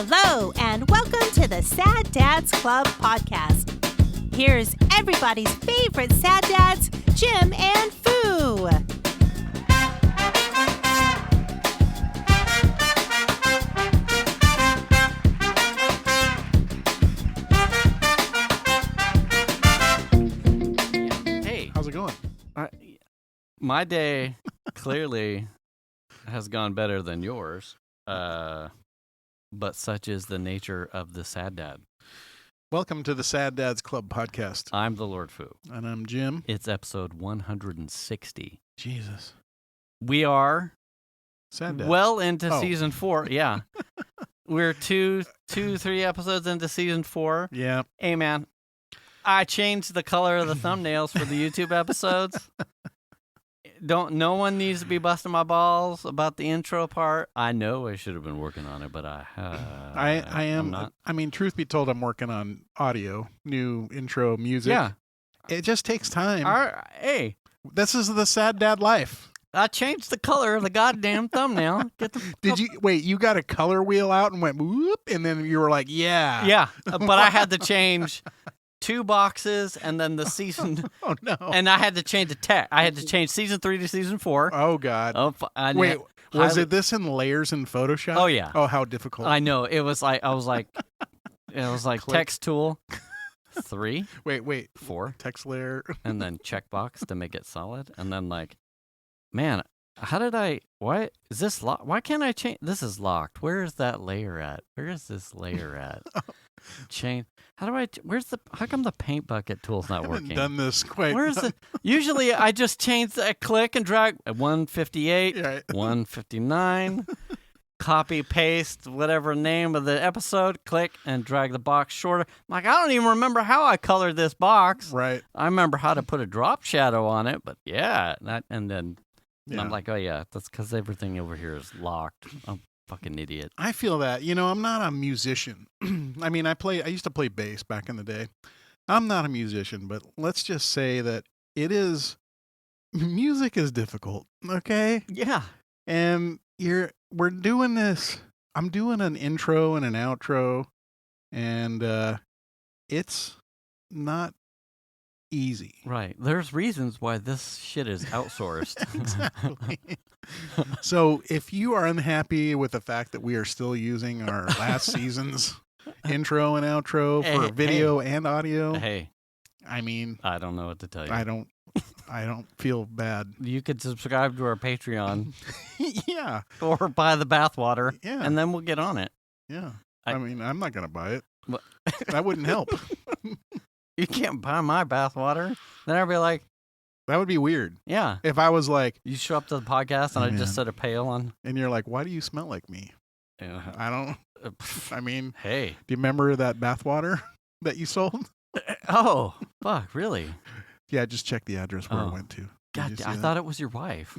Hello, and welcome to the Sad Dads Club podcast. Here's everybody's favorite sad dads, Jim and Foo. Hey, how's it going? My day clearly has gone better than yours, but such is the nature of the Sad Dad. Welcome to the Sad Dads Club podcast. I'm the Lord Foo. And I'm Jim. It's episode 160. Jesus. We are Sad Dads. well into Oh. season 4. Yeah. We're three episodes into season 4. Yeah. Hey, man, I changed the color of the thumbnails for the YouTube episodes. No one needs to be busting my balls about the intro part. I know I should have been working on it, but I am I'm not. I mean, truth be told, I'm working on audio, new intro music. Yeah. It just takes time. Hey, This is the Sad Dad life. I changed the color of the goddamn thumbnail. Did you wait? You got a color wheel out and went whoop, and then you were like, yeah. Yeah, but I had to change 2 boxes and then the season. Oh no. And I had to change the text. I had to change season 3 to season 4. Oh God. Wait, was it this in layers in Photoshop? Oh yeah. Oh, how difficult. I know. It was like Click. text tool 3, Wait. 4, Text layer. and then checkbox to make it solid, and then man, why is this locked? Why can't I change? This is locked. Where is that layer at? Where is this layer at? Change. How come the paint bucket tool's not I working? haven't done this quite. Where's the? Usually I just change that, click and drag 158, Right. 159, copy paste whatever name of the episode, click and drag the box shorter. I don't even remember how I colored this box. Right. I remember how to put a drop shadow on it, but yeah, and then Yeah. I'm like, oh yeah, that's because everything over here is locked. I'm a fucking idiot. I feel that. I'm not a musician. I mean, I used to play bass back in the day. I'm not a musician, but let's just say that music is difficult, okay? Yeah. And we're doing this. I'm doing an intro and an outro, and it's not easy. Right. There's reasons why this shit is outsourced. Exactly. So if you are unhappy with the fact that we are still using our last season's intro and outro for video and audio, Hey, I mean, I don't know what to tell you. I don't feel bad. You could subscribe to our Patreon Yeah. or buy the bathwater, Yeah. and then we'll get on it. Yeah. I I mean, I'm not going to buy it. What? That wouldn't help. You can't buy my bathwater. Then I'd be like, That would be weird. yeah. If I was like, You show up to the podcast and I Man. just set a pail on. and you're like, why do you smell like me? Yeah. I mean, Hey. do you remember that bathwater that you sold? Oh, fuck, really? Yeah, just check the address where Oh. it went to. Did God, you see I that? thought it was your wife.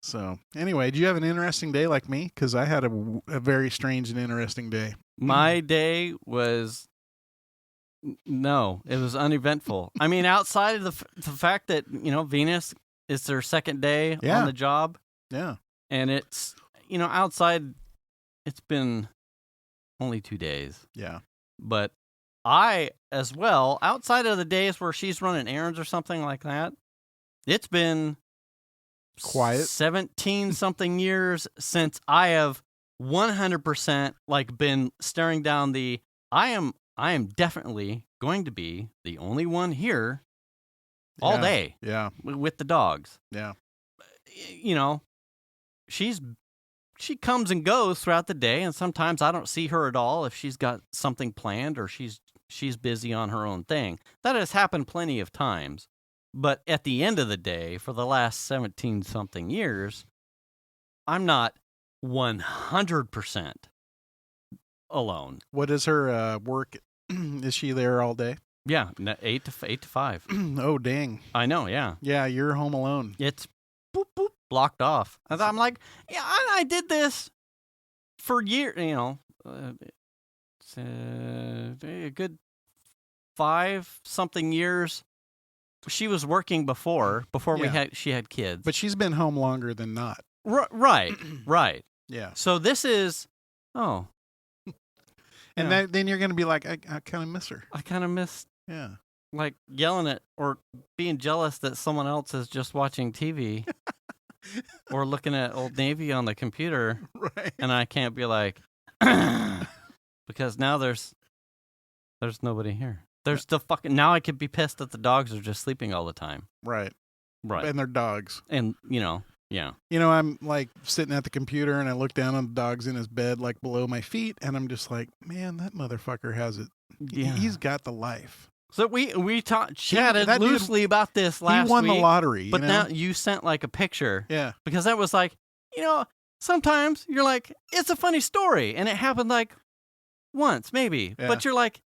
So, anyway, do you have an interesting day like me? Because I had a very strange and interesting day. My day was no, it was uneventful. I mean, outside of the fact that Venus is their second day Yeah. on the job, Yeah. and it's outside, it's been only 2 days, Yeah. but I as well, outside of the days where she's running errands or something like that, it's been Quiet. 17 something years since I have 100% been staring down I am definitely going to be the only one here all Yeah. day Yeah. with the dogs. Yeah. She comes and goes throughout the day, and sometimes I don't see her at all if she's got something planned or she's busy on her own thing. That has happened plenty of times. But at the end of the day, for the last 17 something years, I'm not 100% alone. What is her work? Is she there all day? Yeah, 8 to 5. Oh, dang. I know, yeah. Yeah, you're home alone. It's boop, boop, blocked off. And I'm like, yeah, I did this for years, it's, a good 5 something years. She was working before Yeah. she had kids. But she's been home longer than not. Right. Yeah. So this is, oh. And then you're going to be like, I kind of miss her. I kind of miss, Yeah. like, yelling at or being jealous that someone else is just watching TV or looking at Old Navy on the computer. Right. And I can't be like, because now there's nobody here. There's the fucking, now I could be pissed that the dogs are just sleeping all the time. Right. Right. And they're dogs. And, yeah. I'm like sitting at the computer and I look down on the dog's in his bed, like below my feet. And I'm just like, man, that motherfucker has it. Yeah. He's got the life. So we chatted loosely about this last week. He won the lottery. But now you sent like a picture. Yeah. Because that was like, sometimes you're like, it's a funny story. And it happened like once, maybe. Yeah. But you're like,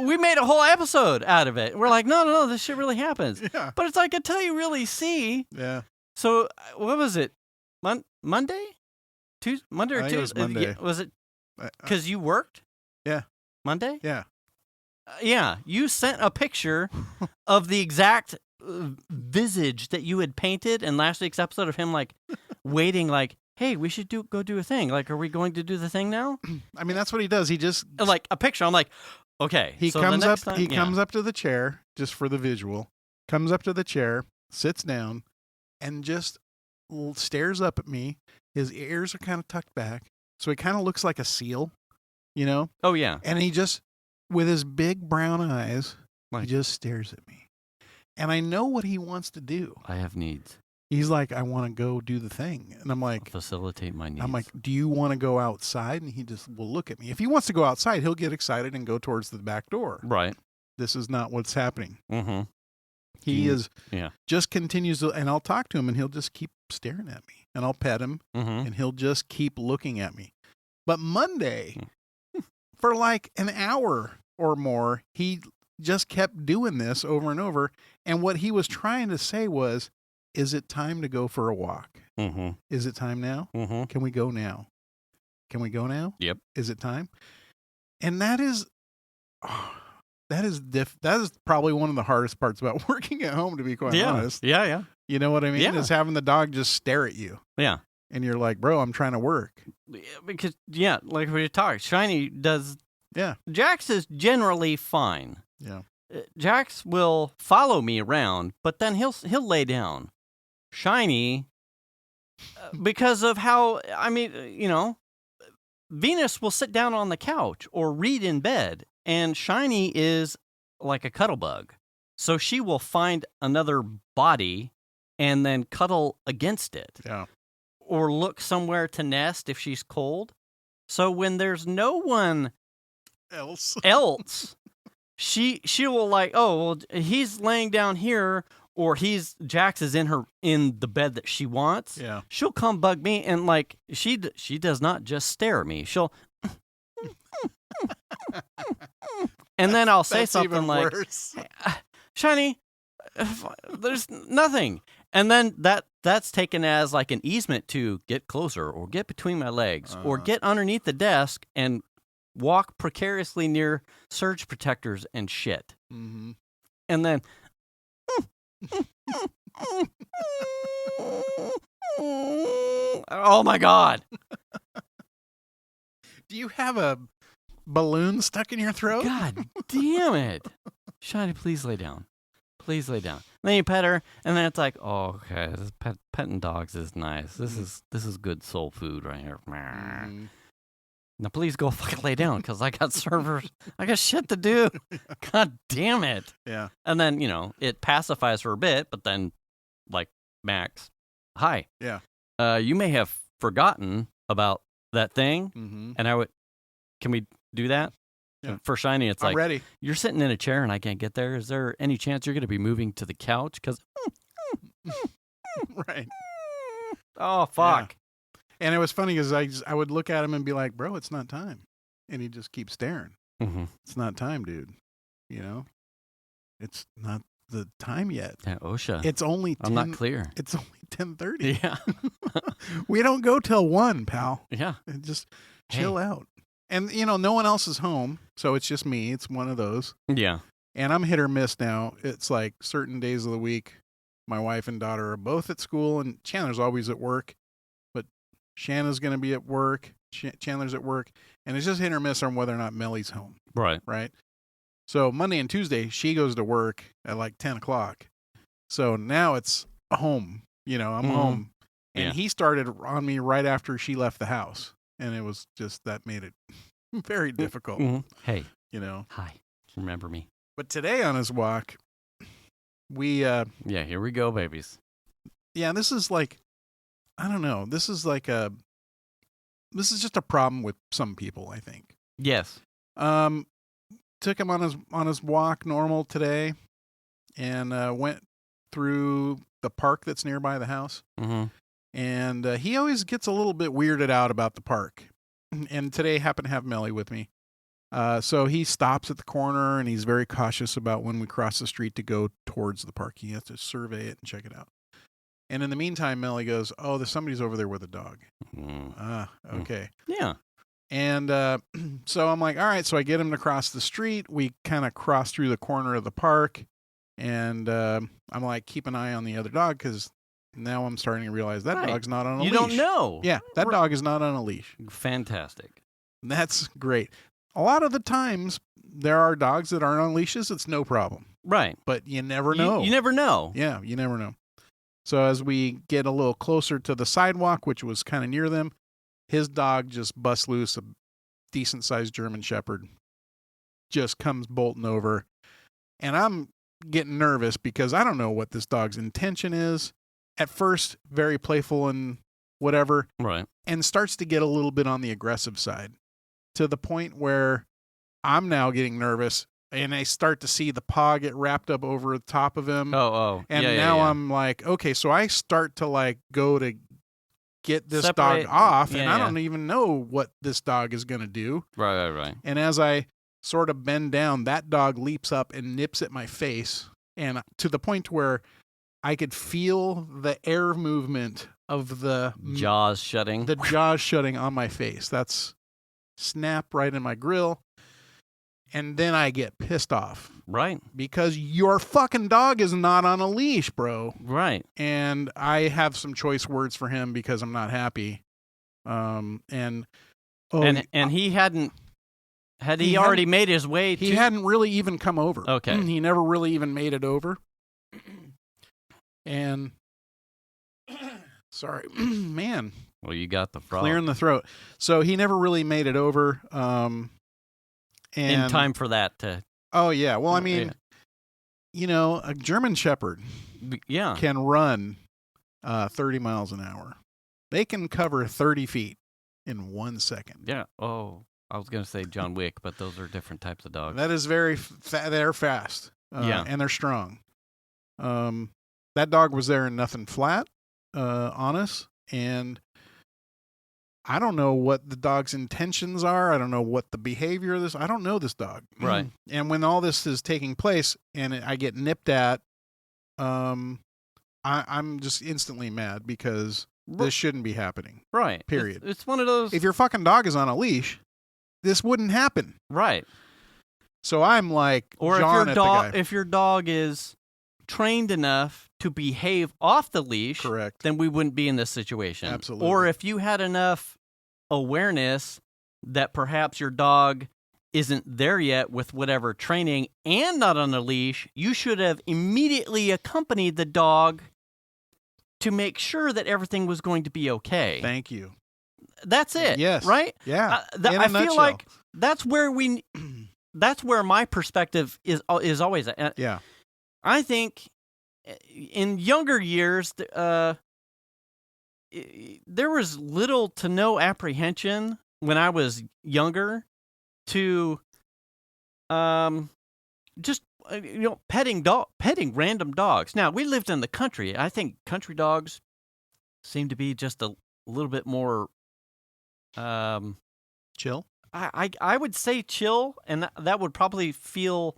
we made a whole episode out of it. We're like, no, this shit really happens. Yeah. But it's like, until you really see. Yeah. So what was it? Monday? Tuesday? Monday or I think Tuesday? it was Monday. Was it because you worked? Yeah. Monday? Yeah. Yeah. You sent a picture of the exact visage that you had painted in last week's episode of him, like, waiting, like, hey, we should go do a thing. Like, are we going to do the thing now? I mean, that's what he does. He just like a picture. I'm like, okay. He so comes the up. next time, He comes up to the chair just for the visual. Comes up to the chair, sits down, and just stares up at me. His ears are kind of tucked back, so he kind of looks like a seal, Oh yeah. And he just, with his big brown eyes, Like, he just stares at me. And I know what he wants to do. I have needs. He's like, I want to go do the thing. And I'm like, I'll facilitate my needs. I'm like, do you want to go outside? And he just will look at me. If he wants to go outside, he'll get excited and go towards the back door. right. This is not what's happening. Mm-hmm. He is Yeah. just continues to, and I'll talk to him and he'll just keep staring at me. And I'll pet him Mm-hmm. and he'll just keep looking at me. But Monday, for like an hour or more, he just kept doing this over and over. And what he was trying to say was, is it time to go for a walk? Mm-hmm. Is it time now? Mm-hmm. Can we go now? Can we go now? Yep. Is it time? And that is probably one of the hardest parts about working at home, to be quite honest. Yeah, yeah. You know what I mean? Yeah. Is having the dog just stare at you. Yeah. And you're like, bro, I'm trying to work. Because, like we talked, Shiny does. Yeah. Jax is generally fine. Yeah. Jax will follow me around, but then he'll lay down. Shiny, because of how, Venus will sit down on the couch or read in bed, and Shiny is like a cuddle bug. So she will find another body and then cuddle against it. Yeah. Or look somewhere to nest if she's cold. So when there's no one Else. she will like, oh, well, he's laying down here, or Jax is in the bed that she wants. Yeah. She'll come bug me, and like she does not just stare at me. She'll and then I'll say That's something even like, worse. Shiny, there's nothing. And then that's taken as like an easement to get closer or get between my legs or get underneath the desk and walk precariously near surge protectors and shit. Mm-hmm. And then oh my God. Do you have a balloon stuck in your throat? God damn it. Shiny, please lay down. Please lay down. And then you pet her, and then it's like, oh, okay, this petting dogs is nice. This is good soul food right here. Mm-hmm. Now please go fucking lay down, because I got servers. I got shit to do. God damn it. Yeah. And then, it pacifies her a bit, but then, like, Max, hi. Yeah. You may have forgotten about that thing, Mm-hmm. and can we do that? Yeah. For Shiny, it's I'm like, ready. you're sitting in a chair and I can't get there. Is there any chance you're going to be moving to the couch? Because, Right. oh, fuck. Yeah. And it was funny because I would look at him and be like, bro, it's not time. And he'd just keep staring. Mm-hmm. It's not time, dude. It's not the time yet. Yeah, OSHA. It's only I'm not clear. It's only 10:30. Yeah. We don't go till 1, pal. Yeah. And just chill out. And, no one else is home, so it's just me. It's one of those. Yeah. And I'm hit or miss now. It's like certain days of the week, my wife and daughter are both at school, and Chandler's always at work. But Shanna's going to be at work. Chandler's at work. And it's just hit or miss on whether or not Mellie's home. Right. Right. So Monday and Tuesday, she goes to work at like 10 o'clock. So now it's home. You know, I'm home. And he started on me right after she left the house. And it was just, that made it very difficult. Hey. You know. Hi. Remember me. But today on his walk, we... yeah, here we go, babies. Yeah, this is like, I don't know. This is like this is just a problem with some people, I think. Yes. Took him on his walk normal today, and went through the park that's nearby the house. And he always gets a little bit weirded out about the park. And today happened to have Melly with me. So he stops at the corner, and he's very cautious about when we cross the street to go towards the park. He has to survey it and check it out. And in the meantime, Melly goes, "Oh, there's somebody's over there with a dog." Okay. Yeah. And so I'm like, all right. So I get him to cross the street. We kind of cross through the corner of the park. And I'm like, keep an eye on the other dog, because now I'm starting to realize that dog's not on a leash. You don't know. Yeah, that dog is not on a leash. Fantastic. That's great. A lot of the times, there are dogs that aren't on leashes. It's no problem. Right. But you never know. You never know. Yeah, you never know. So as we get a little closer to the sidewalk, which was kind of near them, his dog just busts loose, a decent-sized German Shepherd, just comes bolting over. And I'm getting nervous because I don't know what this dog's intention is. At first, very playful and whatever. Right. And starts to get a little bit on the aggressive side, to the point where I'm now getting nervous. And I start to see the paw get wrapped up over the top of him. And now I'm like, okay, so I start to like go to get this dog off, and I don't even know what this dog is going to do. Right. And as I sort of bend down, that dog leaps up and nips at my face, and to the point where I could feel the air movement of the jaws shutting. The jaws shutting on my face. That's snap right in my grill. And then I get pissed off. Right. Because your fucking dog is not on a leash, bro. Right. And I have some choice words for him because I'm not happy. And he hadn't... Had he already made his way to... He hadn't really even come over. Okay. He never really even made it over. And... Sorry. Man. Well, you got the frog. Clearing the throat. So he never really made it over. In time for that to... Oh, yeah. Well, I mean, you know, a German Shepherd can run 30 miles an hour. They can cover 30 feet in 1 second. Yeah. Oh, I was going to say John Wick, but those are different types of dogs. That is very... they're fast. Yeah. And they're strong. That dog was there in nothing flat on us, and... I don't know what the dog's intentions are. I don't know what the behavior of this. I don't know this dog. Right. And when all this is taking place and I get nipped at, I'm just instantly mad because this shouldn't be happening. Right. Period. It's one of those. If your fucking dog is on a leash, this wouldn't happen. Right. So I'm like, or if your dog is trained enough to behave off the leash, correct, then we wouldn't be in this situation. Absolutely. Or if you had enough awareness that perhaps your dog isn't there yet with whatever training and not on a leash, you should have immediately accompanied the dog to make sure that everything was going to be okay. Thank you. That's it. Yes. Right? Yeah. I feel like that's where that's where my perspective is always at. Yeah. I think in younger years, there was little to no apprehension when I was younger to just petting random dogs. Now, we lived in the country. I think country dogs seem to be just a little bit more chill. I would say chill, and that would probably feel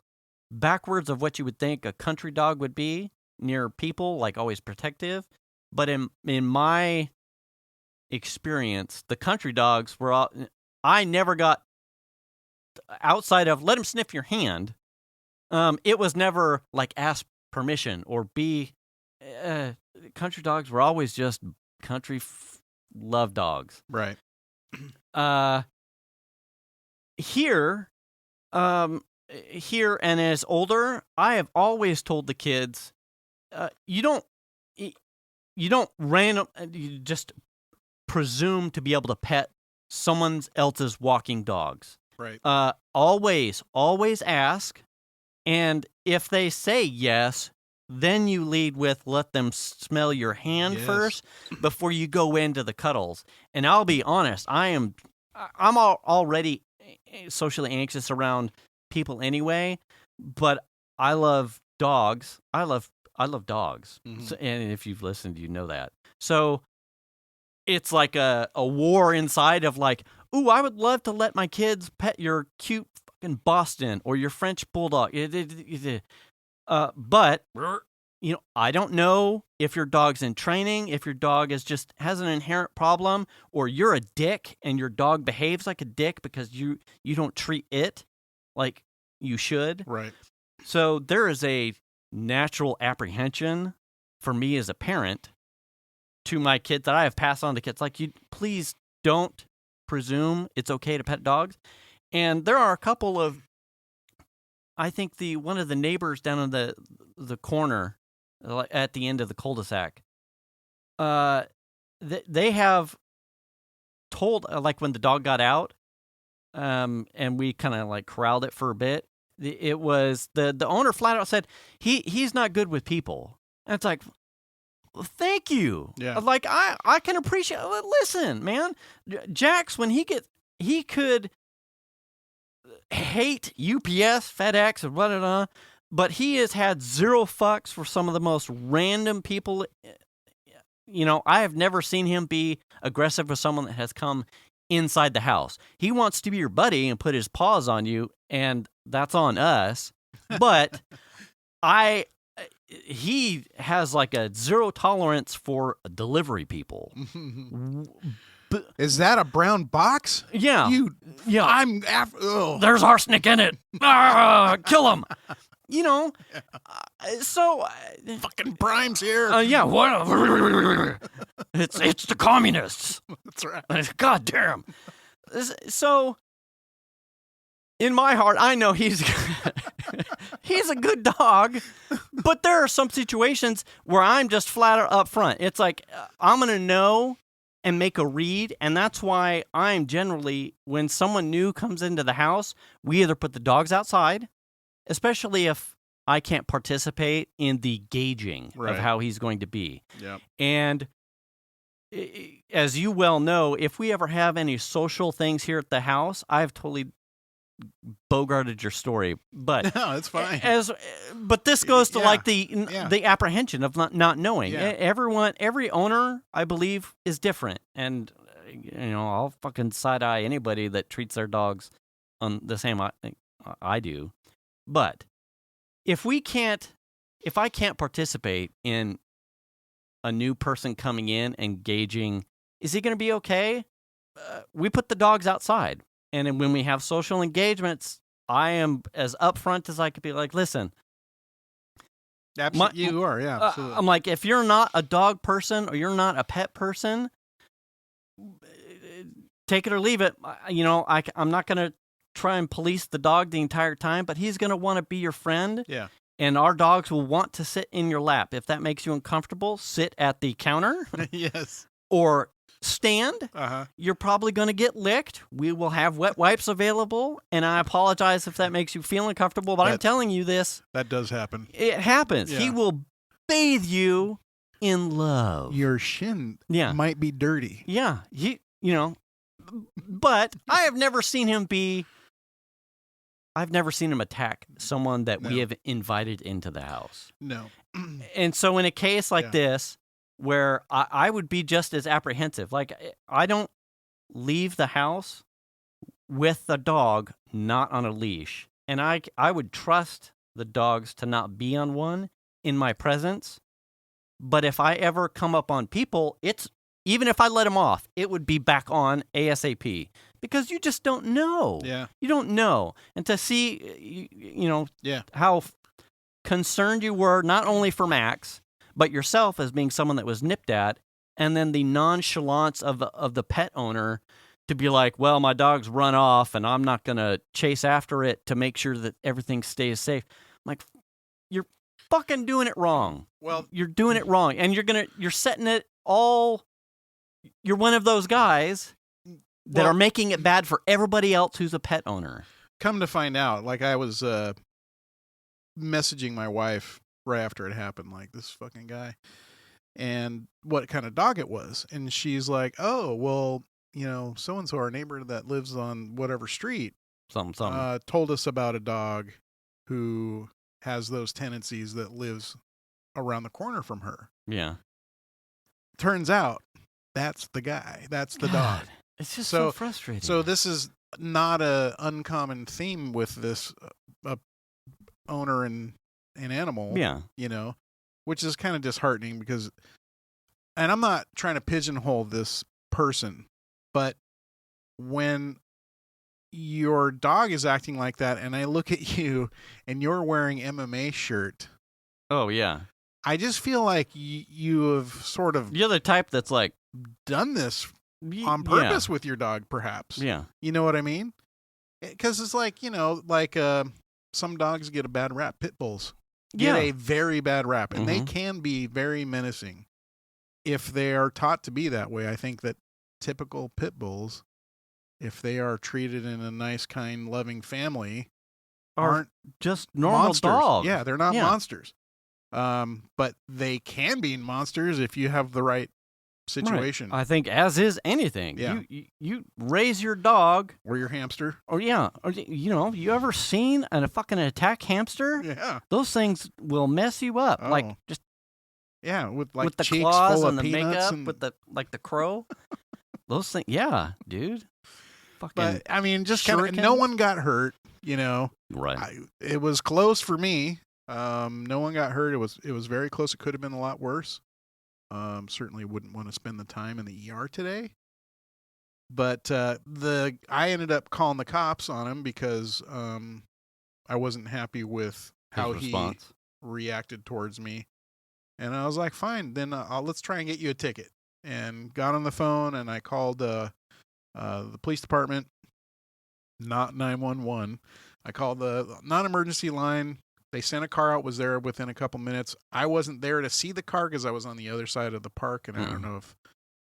backwards of what you would think a country dog would be near people, like always protective. But in my experience, the country dogs were all... I never got outside of let him sniff your hand. It was never like ask permission or be... country dogs were always just country love dogs. Right. Here and as older, I have always told the kids, you don't you just presume to be able to pet someone else's walking dogs. Right. Always ask, and if they say yes, then you lead with let them smell your hand first before you go into the cuddles. And I'll be honest, I'm already socially anxious around people anyway, but I love dogs. I love dogs. Mm-hmm. So, and if you've listened, you know that. So it's like a war inside of like, ooh, I would love to let my kids pet your cute fucking Boston or your French bulldog. But I don't know if your dog's in training, if your dog has an inherent problem, or you're a dick and your dog behaves like a dick because you don't treat it like you should. Right. So there is a natural apprehension for me as a parent to my kids that I have passed on to kids. Like, you please don't presume it's okay to pet dogs. And there are a couple of, I think one of the neighbors down in the corner at the end of the cul-de-sac, they have told, like when the dog got out, and we kind of like corralled it for a bit. It was the owner flat out said he's not good with people. And it's like, well, thank you. Yeah. Like I can appreciate. Listen, man, Jax, when he could hate UPS, FedEx, and blah, but he has had zero fucks for some of the most random people. I have never seen him be aggressive with someone that has come inside the house. He wants to be your buddy and put his paws on you, and that's on us. But he has like a zero tolerance for delivery people. Is that a brown box? Yeah. I'm after. Oh. There's arsenic in it. Kill him. So Fucking Prime's here. yeah. What? It's the communists. That's right. God damn. So in my heart, I know he's a good dog, but there are some situations where I'm just flat out up front. It's like I'm gonna know and make a read, and that's why I'm generally, when someone new comes into the house, we either put the dogs outside, especially if I can't participate in the gauging of how he's going to be. Yep. And as you well know, if we ever have any social things here at the house, I've totally bogarted your story, but no, it's fine. But this goes to like the apprehension of not knowing. Yeah. Every owner, I believe, is different, and I'll fucking side eye anybody that treats their dogs on the same I do. But if I can't participate in a new person coming in and gauging, is he going to be okay? We put the dogs outside. And then when we have social engagements, I am as upfront as I could be. Like, listen. Absolutely, you are, yeah. Absolutely. I'm like, if you're not a dog person or you're not a pet person, take it or leave it. I'm not going to try and police the dog the entire time, but he's going to want to be your friend. Yeah. And our dogs will want to sit in your lap. If that makes you uncomfortable, sit at the counter. Yes. Or stand. Uh-huh. You're probably going to get licked. We will have wet wipes available, and I apologize if that makes you feel uncomfortable, but I'm telling you this. That does happen. It happens. Yeah. He will bathe you in love. Your shin might be dirty. Yeah. But I have never seen him attack someone that we have invited into the house. No. And so in a case like this, where I would be just as apprehensive. Like, I don't leave the house with the dog not on a leash. And I would trust the dogs to not be on one in my presence. But if I ever come up on people, even if I let them off, it would be back on ASAP. Because you just don't know. Yeah. You don't know. And to see, how concerned you were, not only for Max, but yourself as being someone that was nipped at, and then the nonchalance of the pet owner to be like, well, my dog's run off and I'm not going to chase after it to make sure that everything stays safe. I'm like, you're fucking doing it wrong. Well, You're doing it wrong. And you're setting it all. You're one of those guys that are making it bad for everybody else who's a pet owner. Come to find out, like I was messaging my wife right after it happened, like this fucking guy, and what kind of dog it was. And she's like, oh, well, you know, so-and-so, our neighbor that lives on whatever street, Something. told us about a dog who has those tendencies that lives around the corner from her. Yeah. Turns out that's the guy. That's the dog. It's just so frustrating. So this is not a uncommon theme with this owner and animal. Yeah. You know, which is kind of disheartening because, and I'm not trying to pigeonhole this person, but when your dog is acting like that and I look at you and you're wearing MMA shirt. Oh, yeah. I just feel like you have sort of You're the type that's like done this on purpose with your dog, perhaps. Yeah. You know what I mean? Because it's like, you know, like some dogs get a bad rap. Pit bulls get a very bad rap, and they can be very menacing if they are taught to be that way. I think that typical pit bulls, if they are treated in a nice, kind, loving family, aren't just normal monsters. dogs. Yeah, they're not monsters. But they can be monsters if you have the right situation. Right. I think as is anything. Yeah. You raise your dog or your hamster. Or you know, you ever seen a fucking attack hamster? Yeah. Those things will mess you up. Oh. Like just with the cheeks claws full and of the peanuts makeup with the the crow. Those things, yeah, dude. Fucking But I mean, just kind of no one got hurt, you know. Right. It was close for me. No one got hurt. It was very close. It could have been a lot worse. Certainly wouldn't want to spend the time in the ER today. But I ended up calling the cops on him because I wasn't happy with how he reacted towards me. And I was like, fine, then let's try and get you a ticket. And got on the phone and I called the police department, not 911. I called the non-emergency line. They sent a car out, was there within a couple minutes. I wasn't there to see the car because I was on the other side of the park, and I don't know if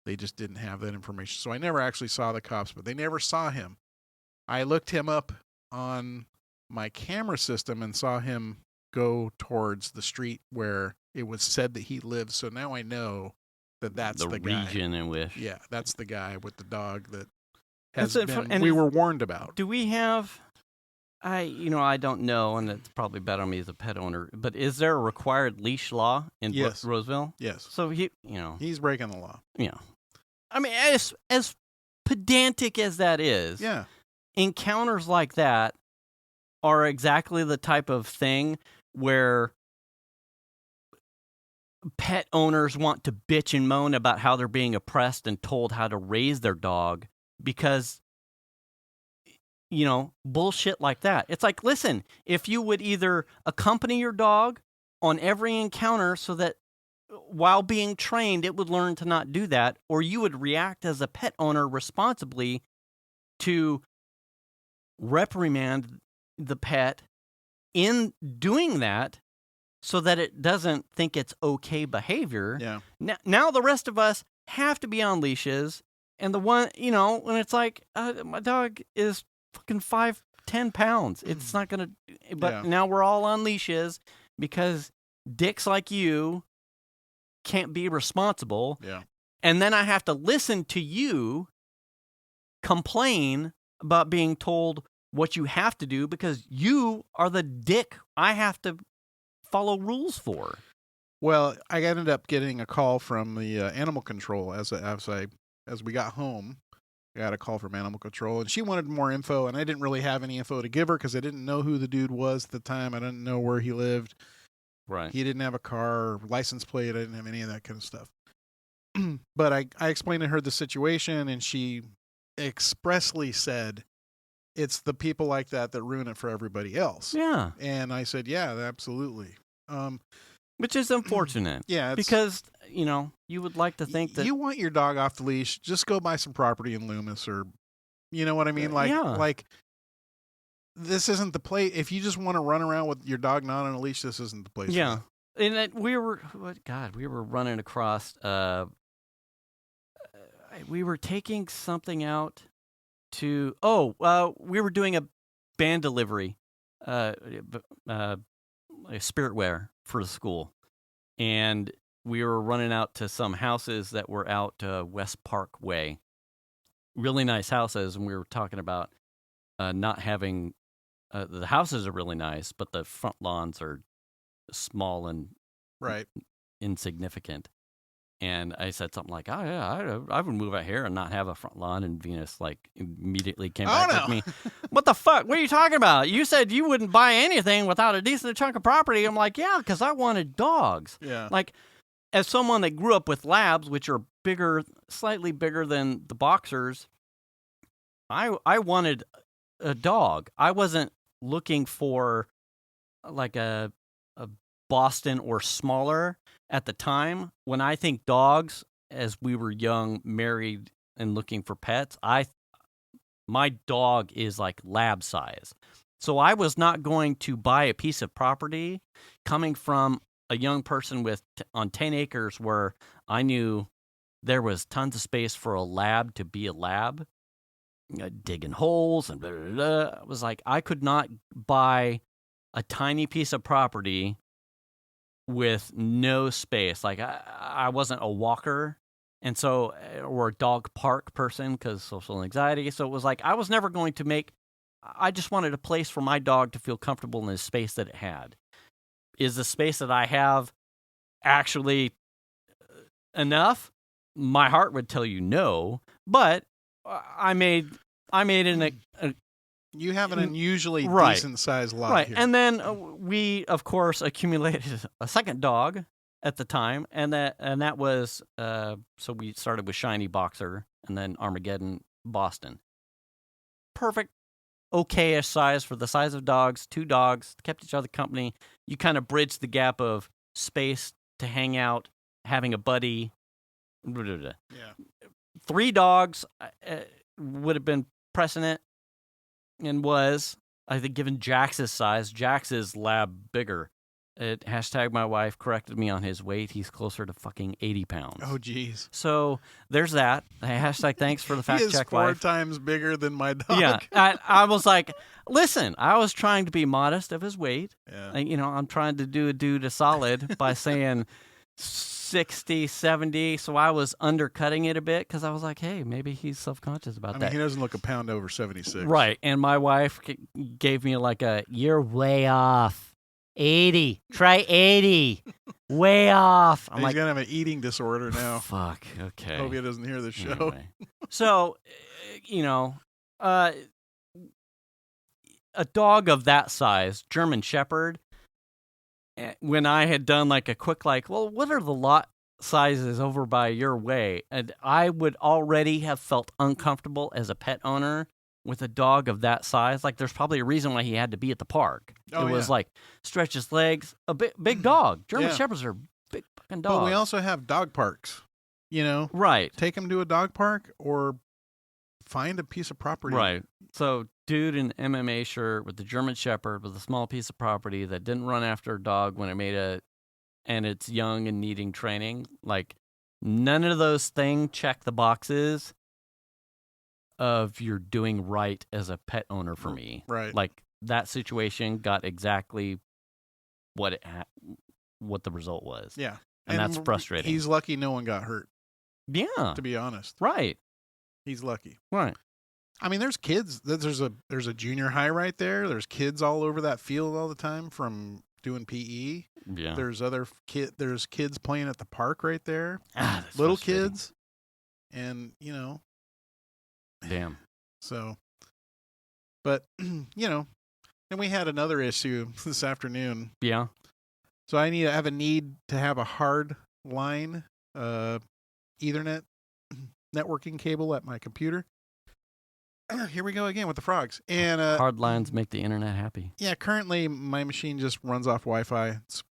they just didn't have that information. So I never actually saw the cops, but they never saw him. I looked him up on my camera system and saw him go towards the street where it was said that he lived. So now I know that that's the guy. The region in which. Yeah, that's the guy with the dog that we were warned about. Do we have... I don't know, and it's probably bad on me as a pet owner, but is there a required leash law in Roseville? Yes. So he's breaking the law. Yeah. I mean, as pedantic as that is, yeah, encounters like that are exactly the type of thing where pet owners want to bitch and moan about how they're being oppressed and told how to raise their dog because bullshit like that. It's like, listen, if you would either accompany your dog on every encounter so that while being trained, it would learn to not do that, or you would react as a pet owner responsibly to reprimand the pet in doing that so that it doesn't think it's okay behavior. Yeah. Now the rest of us have to be on leashes, and the one, when it's like, my dog is fucking 5-10 pounds. It's not gonna. But now we're all on leashes because dicks like you can't be responsible. Yeah. And then I have to listen to you complain about being told what you have to do because you are the dick I have to follow rules for. Well, I ended up getting a call from the animal control as we got home. I got a call from animal control, and she wanted more info, and I didn't really have any info to give her because I didn't know who the dude was at the time. I didn't know where he lived. Right. He didn't have a car or license plate. I didn't have any of that kind of stuff. But I explained to her the situation, and she expressly said, it's the people like that ruin it for everybody else. Yeah. And I said, yeah, absolutely. Which is unfortunate. Yeah, because you would like to think that you want your dog off the leash. Just go buy some property in Loomis, or you know what I mean. Like this isn't the place. If you just want to run around with your dog not on a leash, this isn't the place. Yeah, and we were running across. We were taking something out to. We were doing a band delivery, a spiritware for the school, and we were running out to some houses that were out West Park Way. Really nice houses, and we were talking about not having. The houses are really nice, but the front lawns are small and insignificant. And I said something like, "Oh yeah, I would move out here and not have a front lawn." And Venus immediately came back with me. What the fuck? What are you talking about? You said you wouldn't buy anything without a decent chunk of property. I'm like, yeah, because I wanted dogs. Yeah. Like, as someone that grew up with labs, which are slightly bigger than the boxers, I wanted a dog. I wasn't looking for like a Boston or smaller at the time. When I think dogs, as we were young, married, and looking for pets, my dog is like lab size. So I was not going to buy a piece of property coming from a young person on 10 acres where I knew there was tons of space for a lab to be a lab. Digging holes and blah, blah, blah. It was like I could not buy a tiny piece of property with no space. Like I wasn't a walker, and so or a dog park person because social anxiety. So it was like I was never going to make. I just wanted a place for my dog to feel comfortable in the space that it had. Is the space that I have actually enough? My heart would tell you no, but I made you have an unusually decent sized lot, right? Here. And then we, of course, accumulated a second dog at the time, and that was so we started with Shiny Boxer, and then Armageddon Boston. Perfect, okay-ish size for the size of dogs. 2 dogs kept each other company. You kind of bridged the gap of space to hang out, having a buddy. Yeah. 3 dogs would have been precedent, and was, I think, given Jax's size. Jax's lab bigger. Hashtag my wife corrected me on his weight. He's closer to fucking 80 pounds. Oh, geez. So there's that. Hashtag thanks for the fact check, wife. He is 4 times bigger than my dog. Yeah. I was like, listen, I was trying to be modest of his weight. Yeah. I'm trying to do a dude a solid by saying 60, 70, so I was undercutting it a bit because I was like, hey, maybe he's self-conscious about that. He doesn't look a pound over 76. Right, and my wife gave me you're way off. 80. Try 80. Way off. He's going to have an eating disorder now. Fuck, okay. Hope he doesn't hear the show. Anyway. So, a dog of that size, German Shepherd, when I had done a quick what are the lot sizes over by your way? And I would already have felt uncomfortable as a pet owner with a dog of that size. There's probably a reason why he had to be at the park. It was stretch his legs, a big dog. German Shepherds are big fucking dogs. But we also have dog parks, Right. Take him to a dog park or find a piece of property. Right. So, dude in MMA shirt with the German Shepherd with a small piece of property that didn't run after a dog when it made and it's young and needing training. None of those things check the boxes of you're doing right as a pet owner for me. Right. That situation got exactly what the result was. Yeah. And that's frustrating. He's lucky no one got hurt. Yeah. To be honest. Right. He's lucky. Right. There's kids. There's a junior high right there. There's kids all over that field all the time from doing PE. Yeah. There's there's kids playing at the park right there. Little kids. And, Damn. So, but, and we had another issue this afternoon. Yeah. So I have a need to have a hard line, Ethernet networking cable at my computer. here we go again with the frogs. And hard lines make the internet happy. Yeah, currently my machine just runs off Wi-Fi. It's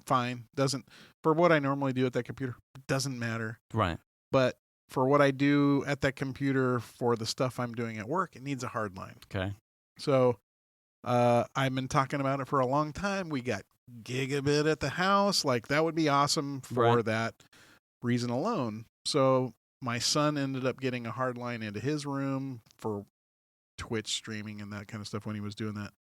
fine. Doesn't, for what I normally do at that computer, it doesn't matter. Right. But for what I do at that computer for the stuff I'm doing at work, it needs a hard line. Okay. So I've been talking about it for a long time. We got gigabit at the house. Like, that would be awesome for that reason alone. So my son ended up getting a hard line into his room for Twitch streaming and that kind of stuff when he was doing that.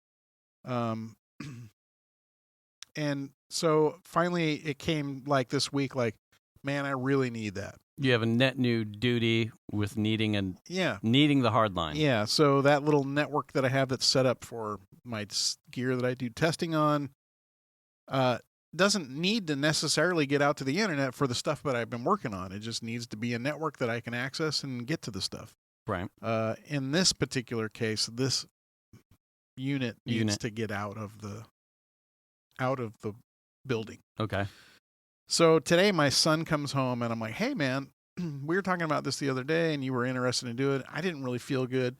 And so finally it came like this week, like, man, I really need that. You have a net new duty with needing the hard line. Yeah. So that little network that I have that's set up for my gear that I do testing on doesn't need to necessarily get out to the internet for the stuff that I've been working on. It just needs to be a network that I can access and get to the stuff. Right. In this particular case, this unit needs to get out of the building. Okay. So today my son comes home and I'm like, hey man, we were talking about this the other day and you were interested in doing it. I didn't really feel good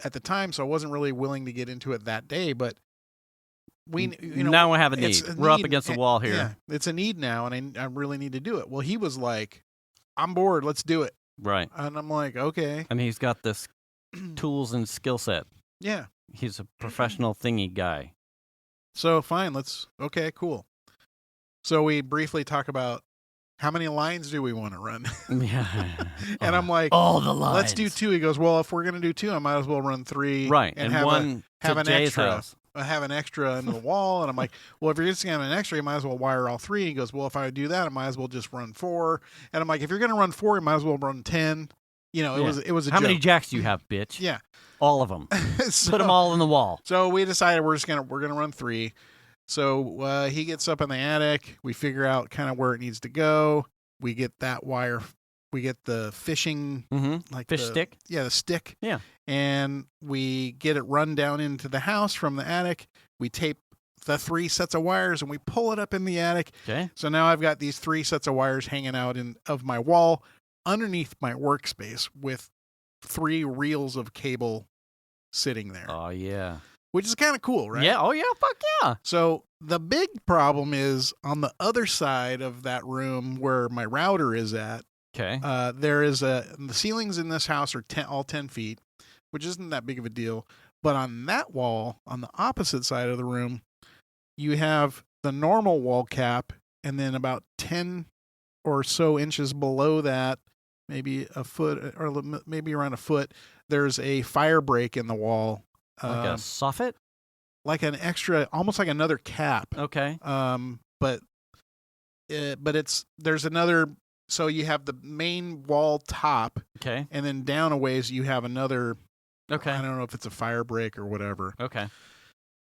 at the time, so I wasn't really willing to get into it that day, but now we have a need. We're up against the wall here. Yeah, it's a need now, and I really need to do it. Well, he was like, I'm bored. Let's do it. Right. And I'm like, okay. And he's got this tools and skill set. Yeah. He's a professional thingy guy. So fine. Okay, cool. So we briefly talk about how many lines do we want to run? Yeah. And I'm like, all the lines. Let's do 2. He goes, well, if we're going to do 2, I might as well run 3. Right. And have an extra. House. Have an extra into the wall. And I'm like, well, if you're just going to have an extra, you might as well wire all 3. He goes, well, if I do that, I might as well just run 4. And I'm like, if you're going to run 4, you might as well run 10. You know, it was a How joke. many jacks do you have, bitch? Yeah. All of them. So, put them all in the wall. So we decided we're going to run 3. So he gets up in the attic. We figure out kind of where it needs to go. We get that wire. We get the fishing, like fish stick. Yeah, the stick. Yeah. And we get it run down into the house from the attic. We tape the 3 sets of wires and we pull it up in the attic. Okay. So now I've got these 3 sets of wires hanging out of my wall underneath my workspace with 3 reels of cable sitting there. Oh, yeah. Which is kind of cool, right? Yeah. Oh, yeah. Fuck yeah. So the big problem is on the other side of that room where my router is at. Okay. There is the ceilings in this house are all 10 feet, which isn't that big of a deal. But on that wall, on the opposite side of the room, you have the normal wall cap, and then about 10 or so inches below that, maybe a foot or maybe around a foot, there's a fire break in the wall. Like a soffit? Like an extra, almost like another cap. Okay. But there's another. So you have the main wall top. Okay. And then down a ways you have another. Okay. I don't know if it's a fire break or whatever. Okay.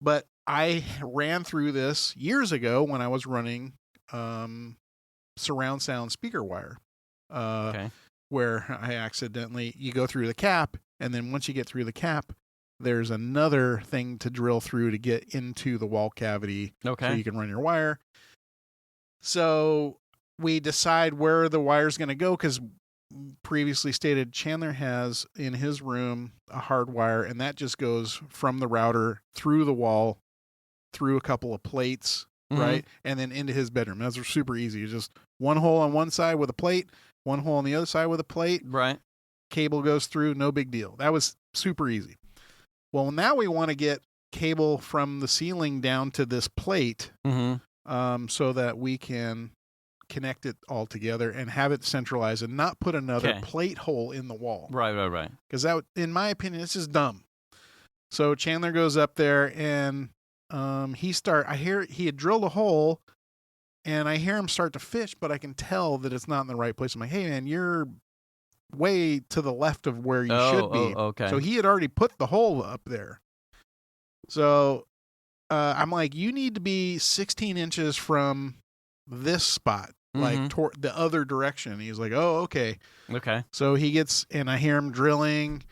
But I ran through this years ago when I was running surround sound speaker wire. Okay. Where I accidentally, you go through the cap, and then once you get through the cap, there's another thing to drill through to get into the wall cavity. Okay. So you can run your wire. So we decide where the wire's going to go because previously stated Chandler has in his room a hard wire, and that just goes from the router through the wall, through a couple of plates, right? And then into his bedroom. That's super easy. It's just one hole on one side with a plate, one hole on the other side with a plate. Right. Cable goes through, no big deal. That was super easy. Well, now we want to get cable from the ceiling down to this plate so that we can connect it all together and have it centralized and not put another plate hole in the wall. Right. Because that, in my opinion, this is dumb. So Chandler goes up there and I hear he had drilled a hole and I hear him start to fish, but I can tell that it's not in the right place. I'm like, hey man, you're way to the left of where you should be. Okay. So he had already put the hole up there. So I'm like, you need to be 16 inches from this spot, like toward the other direction. And he's like, oh, okay. Okay. So he gets, and I hear him drilling,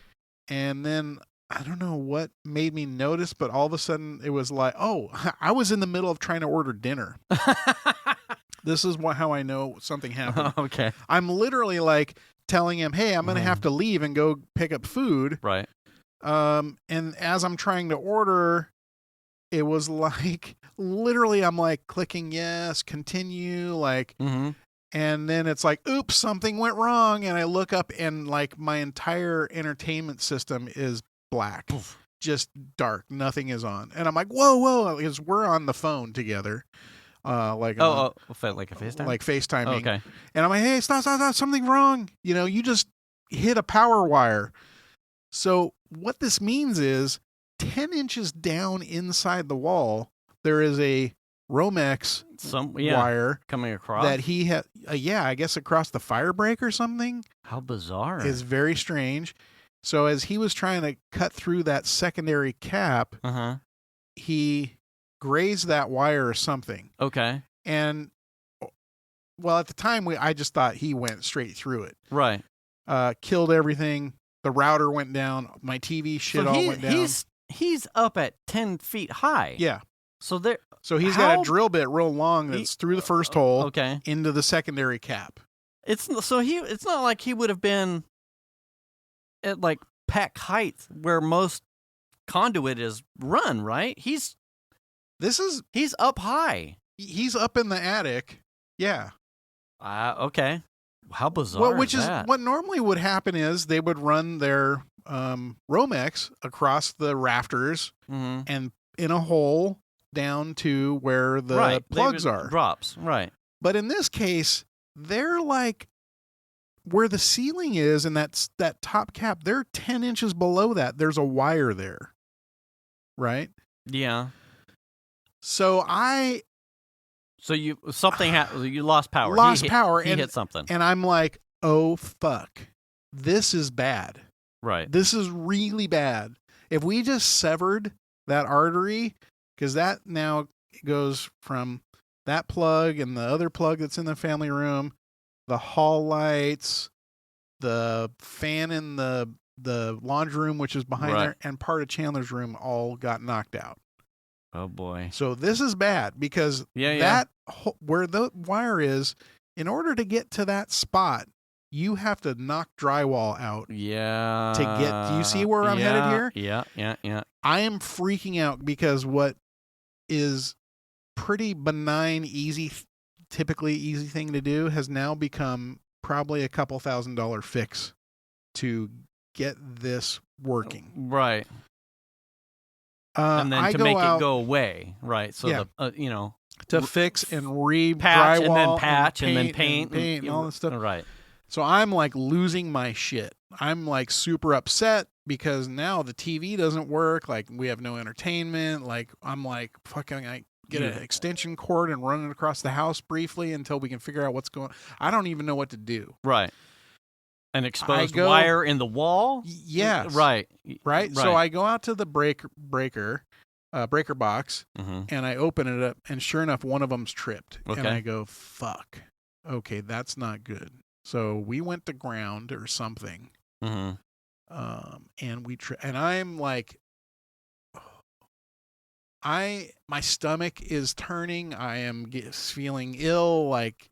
and then I don't know what made me notice, but all of a sudden it was like, oh, I was in the middle of trying to order dinner. This is how I know something happened. Okay. I'm literally like telling him, hey, I'm going to have to leave and go pick up food. Right. And as I'm trying to order, it was like literally I'm like clicking yes, continue, like, and then it's like, oops, something went wrong. And I look up and like my entire entertainment system is black, just dark. Nothing is on. And I'm like, whoa, because we're on the phone together. Like like a FaceTime? Like FaceTiming. Oh, okay. And I'm like, hey, stop, something wrong. You know, you just hit a power wire. So what this means is 10 inches down inside the wall, there is a Romex wire coming across that he had. I guess across the fire break or something. How bizarre. Is very strange. So as he was trying to cut through that secondary cap, he grazed that wire or something. Okay. And well, at the time I just thought he went straight through it. Right. Killed everything. The router went down. My TV went down. He's up at 10 feet high. Yeah. So he's got a drill bit real long that's through the first hole into the secondary cap. It's not like he would have been at like pack height where most conduit is run, right? He's up high. He's up in the attic. Yeah. Okay. How bizarre. Well, which is what normally would happen is they would run their Romex across the rafters and in a hole down to where the plugs are. Drops, right. But in this case, they're like where the ceiling is and that top cap, they're 10 inches below that. There's a wire there. Right? Yeah. So you lost power. He hit something. And I'm like, oh, fuck. This is bad. Right. This is really bad. If we just severed that artery, because that now goes from that plug and the other plug that's in the family room, the hall lights, the fan in the laundry room, which is behind there, and part of Chandler's room all got knocked out. Oh boy. So this is bad because where the wire is, in order to get to that spot, you have to knock drywall out. Yeah. To get, do you see where I'm headed here? Yeah. I am freaking out because what is pretty benign, typically easy thing to do has now become probably a couple $1,000 fix to get this working. Right. And then to make it go away, right? So to fix and patch drywall and then patch and then paint and all this stuff. Right. So I'm like losing my shit. I'm like super upset because now the TV doesn't work. Like we have no entertainment. Like I'm like fucking. I get an extension cord and run it across the house briefly until we can figure out what's going on. I don't even know what to do. Right. An exposed wire in the wall? Yes. Right. So I go out to the breaker box and I open it up and sure enough, one of them's tripped. Okay. And I go, fuck. Okay, that's not good. So we went to ground or something. And and I'm like, my stomach is turning. I am feeling ill. Like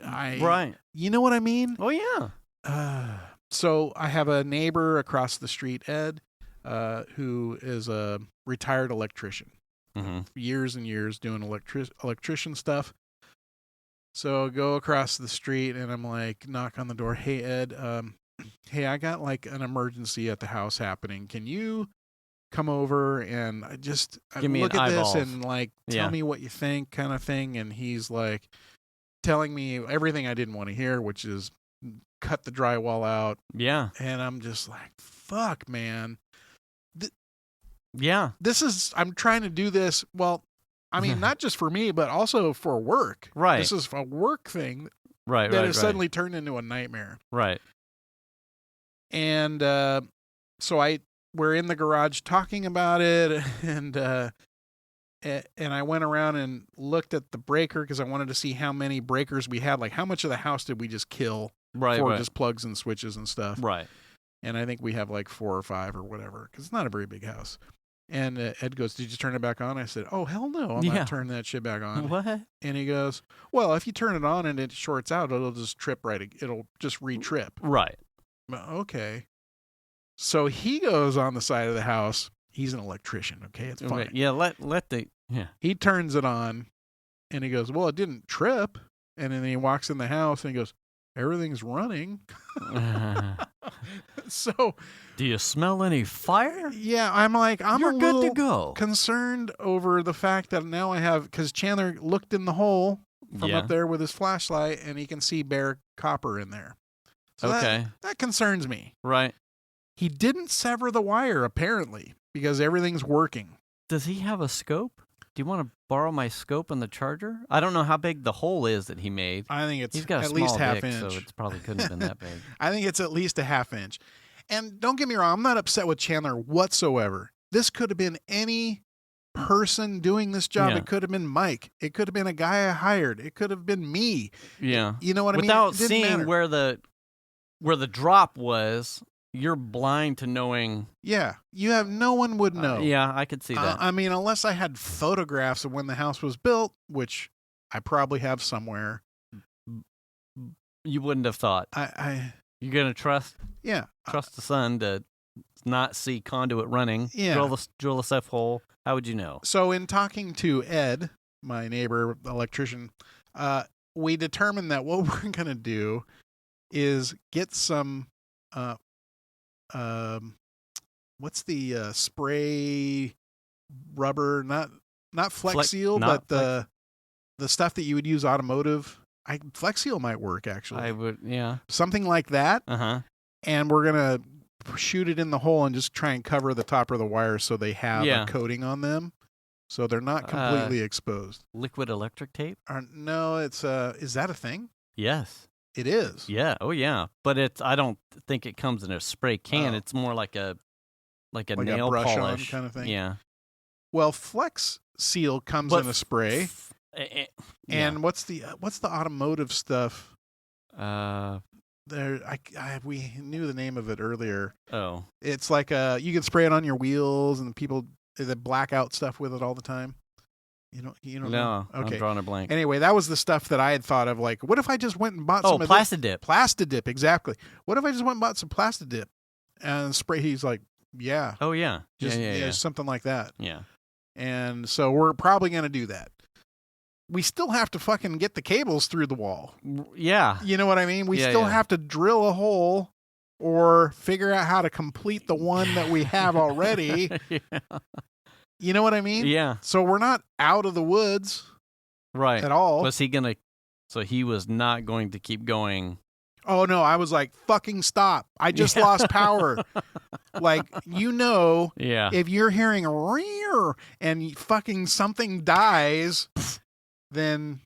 you know what I mean? Oh yeah. So I have a neighbor across the street, Ed, who is a retired electrician. Years and years doing electrician stuff. So I go across the street and I'm like, knock on the door. Hey, Ed, hey, I got like an emergency at the house happening. Can you come over and look at this and like tell me what you think kind of thing? And he's like telling me everything I didn't want to hear, which is cut the drywall out. Yeah. And I'm just like, fuck, man. I'm trying to do this. Well, I mean, not just for me, but also for work. Right. This is a work thing. That has suddenly turned into a nightmare. Right. And so we're in the garage talking about it, and I went around and looked at the breaker because I wanted to see how many breakers we had. Like, how much of the house did we just kill for just plugs and switches and stuff? Right. And I think we have like 4 or 5 or whatever because it's not a very big house. And Ed goes, "Did you turn it back on?" I said, "Oh, hell no. I'm not turning that shit back on." What? And he goes, "Well, if you turn it on and it shorts out, it'll just trip it'll just re-trip." Right. Okay. So he goes on the side of the house. He's an electrician. Okay, it's fine. Okay, yeah, yeah. He turns it on, and he goes, "Well, it didn't trip." And then he walks in the house and he goes, "Everything's running." So, do you smell any fire? yeah, I'm like, You're a good little to go. concerned over the fact that now I have, because Chandler looked in the hole from up there with his flashlight, and he can see bare copper in there. So Okay. that concerns me. Right. He didn't sever the wire, apparently, because everything's working. Does he have a scope? Do you want to borrow my scope and the charger? I don't know how big the hole is that he made. I think it's He's got a at small least half dick, inch. so it probably couldn't have been that big. I think it's at least a half inch. And don't get me wrong, I'm not upset with Chandler whatsoever. This could have been any person doing this job. Yeah. It could have been Mike. It could have been a guy I hired. It could have been me. Yeah. You know what I mean? Without It didn't seeing matter. where the drop was, you're blind to knowing. Yeah, no one would know. Yeah, I could see that. I mean, unless I had photographs of when the house was built, which I probably have somewhere. You wouldn't have thought. You're gonna trust Yeah. the sun to not see conduit running. Yeah. Drill the stuff hole. How would you know? So in talking to Ed, my neighbor electrician, we determined that what we're gonna do is get some what's the spray rubber, not Flex Seal, but the stuff that you would use automotive. Flex Seal might work, actually. I would, yeah. Something like that. Uh-huh. And we're gonna shoot it in the hole and just try and cover the top of the wire so they have a coating on them, so they're not completely exposed. Liquid electric tape? No, it's is that a thing? Yes. It is. Yeah. Oh, yeah. But I don't think it comes in a spray can. Oh. It's more like a nail a brush polish on kind of thing. Yeah. Well, Flex Seal comes in a spray. And what's the automotive stuff? We knew the name of it earlier. Oh. It's like you can spray it on your wheels, and people they black out stuff with it all the time. You don't know? Okay. I'm drawing a blank. Anyway, that was the stuff that I had thought of. Like, what if I just went and bought some of Plastidip. Plastidip, exactly. What if I just went and bought some Plastidip and spray? He's like, yeah. Oh, yeah. Yeah, something like that. Yeah. And so we're probably going to do that. We still have to fucking get the cables through the wall. Yeah. You know what I mean? We still have to drill a hole or figure out how to complete the one that we have already. Yeah. You know what I mean? Yeah. So we're not out of the woods at all. So he was not going to keep going. Oh, no. I was like, fucking stop. I just lost power. Like, if you're hearing a rear and fucking something dies, then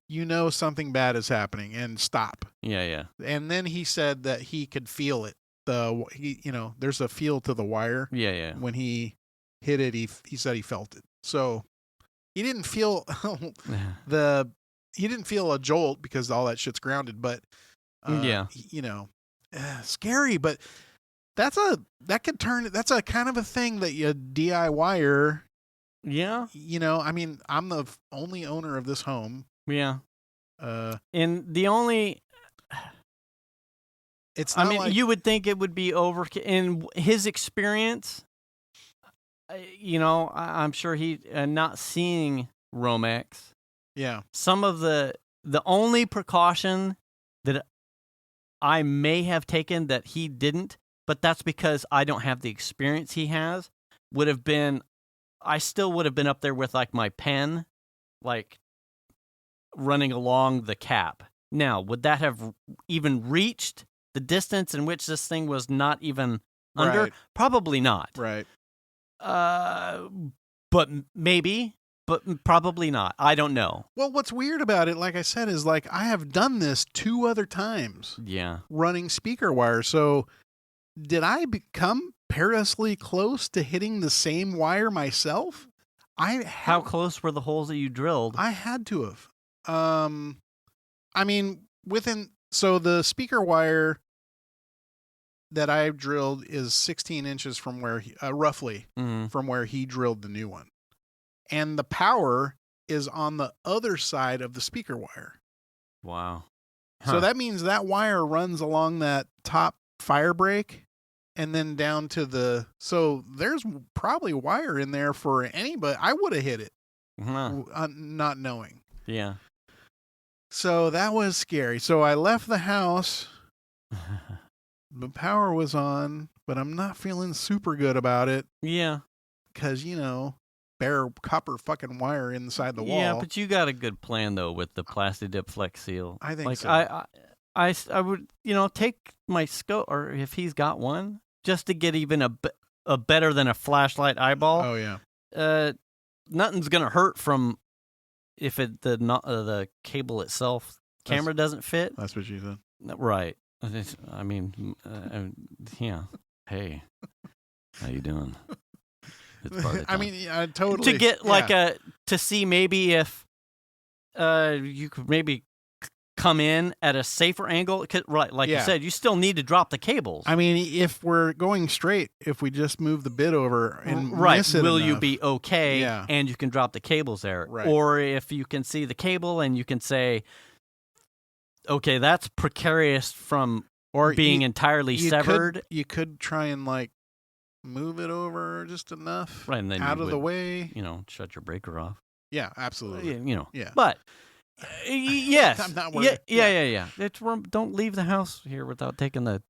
something bad is happening, and stop. Yeah. And then he said that he could feel it. There's a feel to the wire. Yeah. When he hit it, he said he felt it. So he didn't feel he didn't feel a jolt because all that shit's grounded, but scary, but that's a kind of a thing that you DIY. Yeah. I mean, I'm the only owner of this home. Yeah. And the only it's not like, you would think it would be over in his experience. I'm sure he not seeing Romex. Yeah. Some of the only precaution that I may have taken that he didn't, but that's because I don't have the experience he has, would have been, I still would have been up there with like my pen, like running along the cap. Now, would that have even reached the distance in which this thing was not even under? Right. Probably not. Right. But maybe, but probably not. I don't know. Well, what's weird about it, like I said, is like I have done this 2 other times. Yeah. Running speaker wire. So did I become perilously close to hitting the same wire myself? How close were the holes that you drilled? I had to have. I mean, so the speaker wire that I drilled is 16 inches from where roughly from where he drilled the new one. And the power is on the other side of the speaker wire. Wow. So that means that wire runs along that top fire break and then down to so there's probably wire in there for anybody. I would have hit it, not knowing. Yeah. So that was scary. So I left the house. The power was on, but I'm not feeling super good about it. Yeah. Because, bare copper fucking wire inside the wall. Yeah, but you got a good plan, though, with the Plasti Dip Flex Seal. I think like, so. I would, take my scope, or if he's got one, just to get even a better than a flashlight eyeball. Oh, yeah. Nothing's going to hurt from if the cable itself, camera doesn't fit. That's what you said. Right. I mean, yeah. Hey, how you doing? It's part of the time. I mean, totally. To get to see maybe if you could maybe come in at a safer angle. Right, like you said, you still need to drop the cables. I mean, if we're going straight, if we just move the bit over and miss it will enough, you be okay? Yeah. And you can drop the cables there. Right. Or if you can see the cable and you can say, okay, that's precarious from being entirely severed. You could try and move it over just enough, right, and then out of the way. Shut your breaker off. Yeah, absolutely. Yeah. But yes, I'm not worried. Yeah. Don't leave the house here without taking the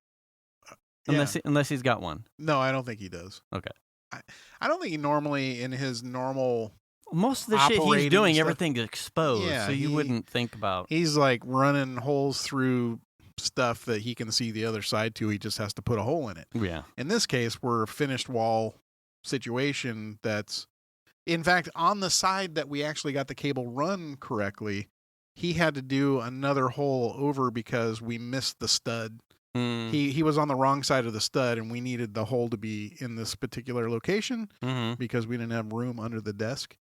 unless he's got one. No, I don't think he does. Okay. I don't think he normally in his normal. Most of the shit he's doing, stuff, everything's exposed, so you wouldn't think about. He's running holes through stuff that he can see the other side to. He just has to put a hole in it. Yeah. In this case, we're a finished wall situation that's, in fact, on the side that we actually got the cable run correctly, he had to do another hole over because we missed the stud. He was on the wrong side of the stud, and we needed the hole to be in this particular location because we didn't have room under the desk.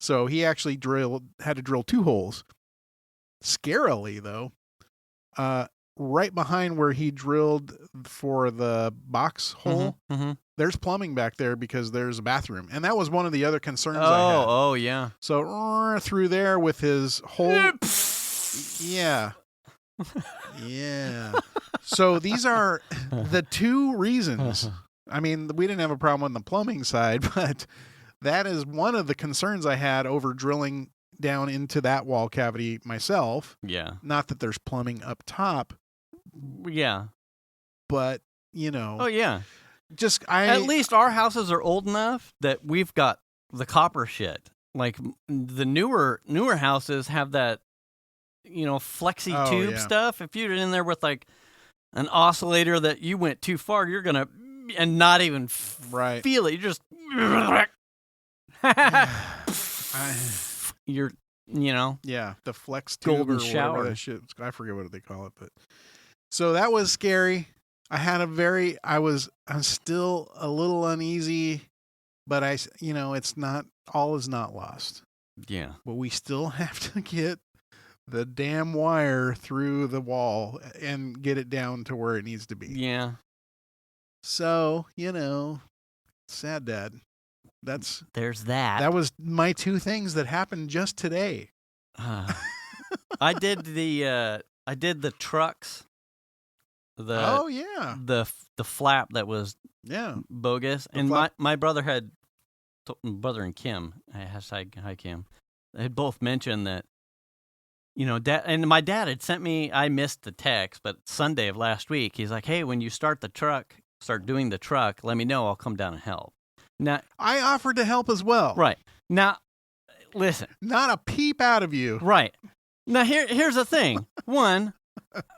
So he actually had to drill 2 holes. Scarily, though, right behind where he drilled for the box hole, there's plumbing back there because there's a bathroom. And that was one of the other concerns I had. Oh, yeah. So through there with his hole. Yeah. Yeah. So these are the 2 reasons. I mean, we didn't have a problem on the plumbing side, but that is one of the concerns I had over drilling down into that wall cavity myself. Yeah. Not that there's plumbing up top. Yeah. But, Oh, yeah. At least our houses are old enough that we've got the copper shit. Like the newer houses have that, flexi tube stuff. If you're in there with an oscillator that you went too far, you're going to, and not even feel it. You just, you're, yeah, the flex tube golden or shower. That shit. I forget what they call it, but so that was scary. I had I'm still a little uneasy, but it's not, all is not lost. Yeah. But we still have to get the damn wire through the wall and get it down to where it needs to be. Yeah. So, sad dad. There's that. That was my 2 things that happened just today. I did the trucks. The flap that was bogus, and my brother and Kim, hi Kim, they had both mentioned that, Dad, and my dad had sent me. I missed the text, but Sunday of last week, he's like, "Hey, when you start doing the truck, let me know. I'll come down and help." Now I offered to help as well. Right now, listen, not a peep out of you. Right now, here's the thing. One.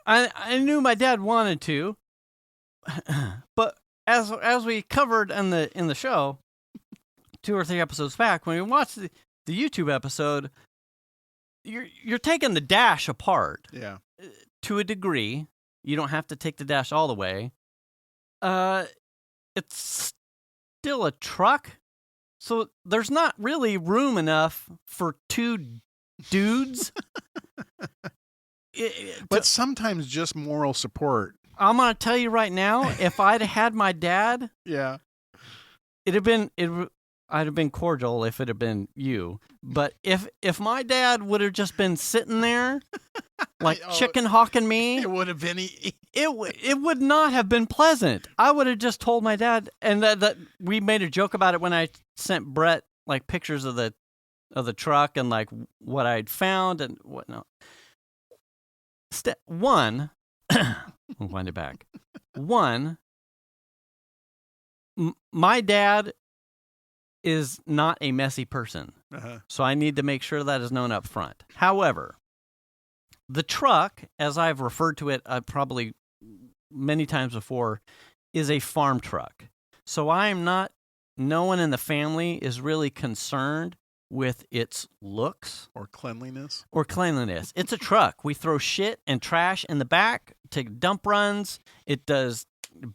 I knew my dad wanted to, but as we covered in the show 2 or 3 episodes back, when we watched the YouTube episode, you're taking the dash apart. Yeah. To a degree. You don't have to take the dash all the way. It's still a truck, so there's not really room enough for 2 dudes. But sometimes just moral support. I'm going to tell you right now, if I'd had my dad, yeah, it'd have been I'd have been cordial if it had been you. But if my dad would have just been sitting there, like chicken hawking me, it would have been. It would not have been pleasant. I would have just told my dad, and that we made a joke about it when I sent Brett like pictures of the truck and like what I'd found and whatnot. Step one, we'll wind it back. One, my dad is not a messy person, so I need to make sure that is known up front. However, the truck, as I've referred to it probably many times before, is a farm truck. So no one in the family is really concerned with its looks. Or cleanliness. It's a truck. We throw shit and trash in the back, take dump runs. It does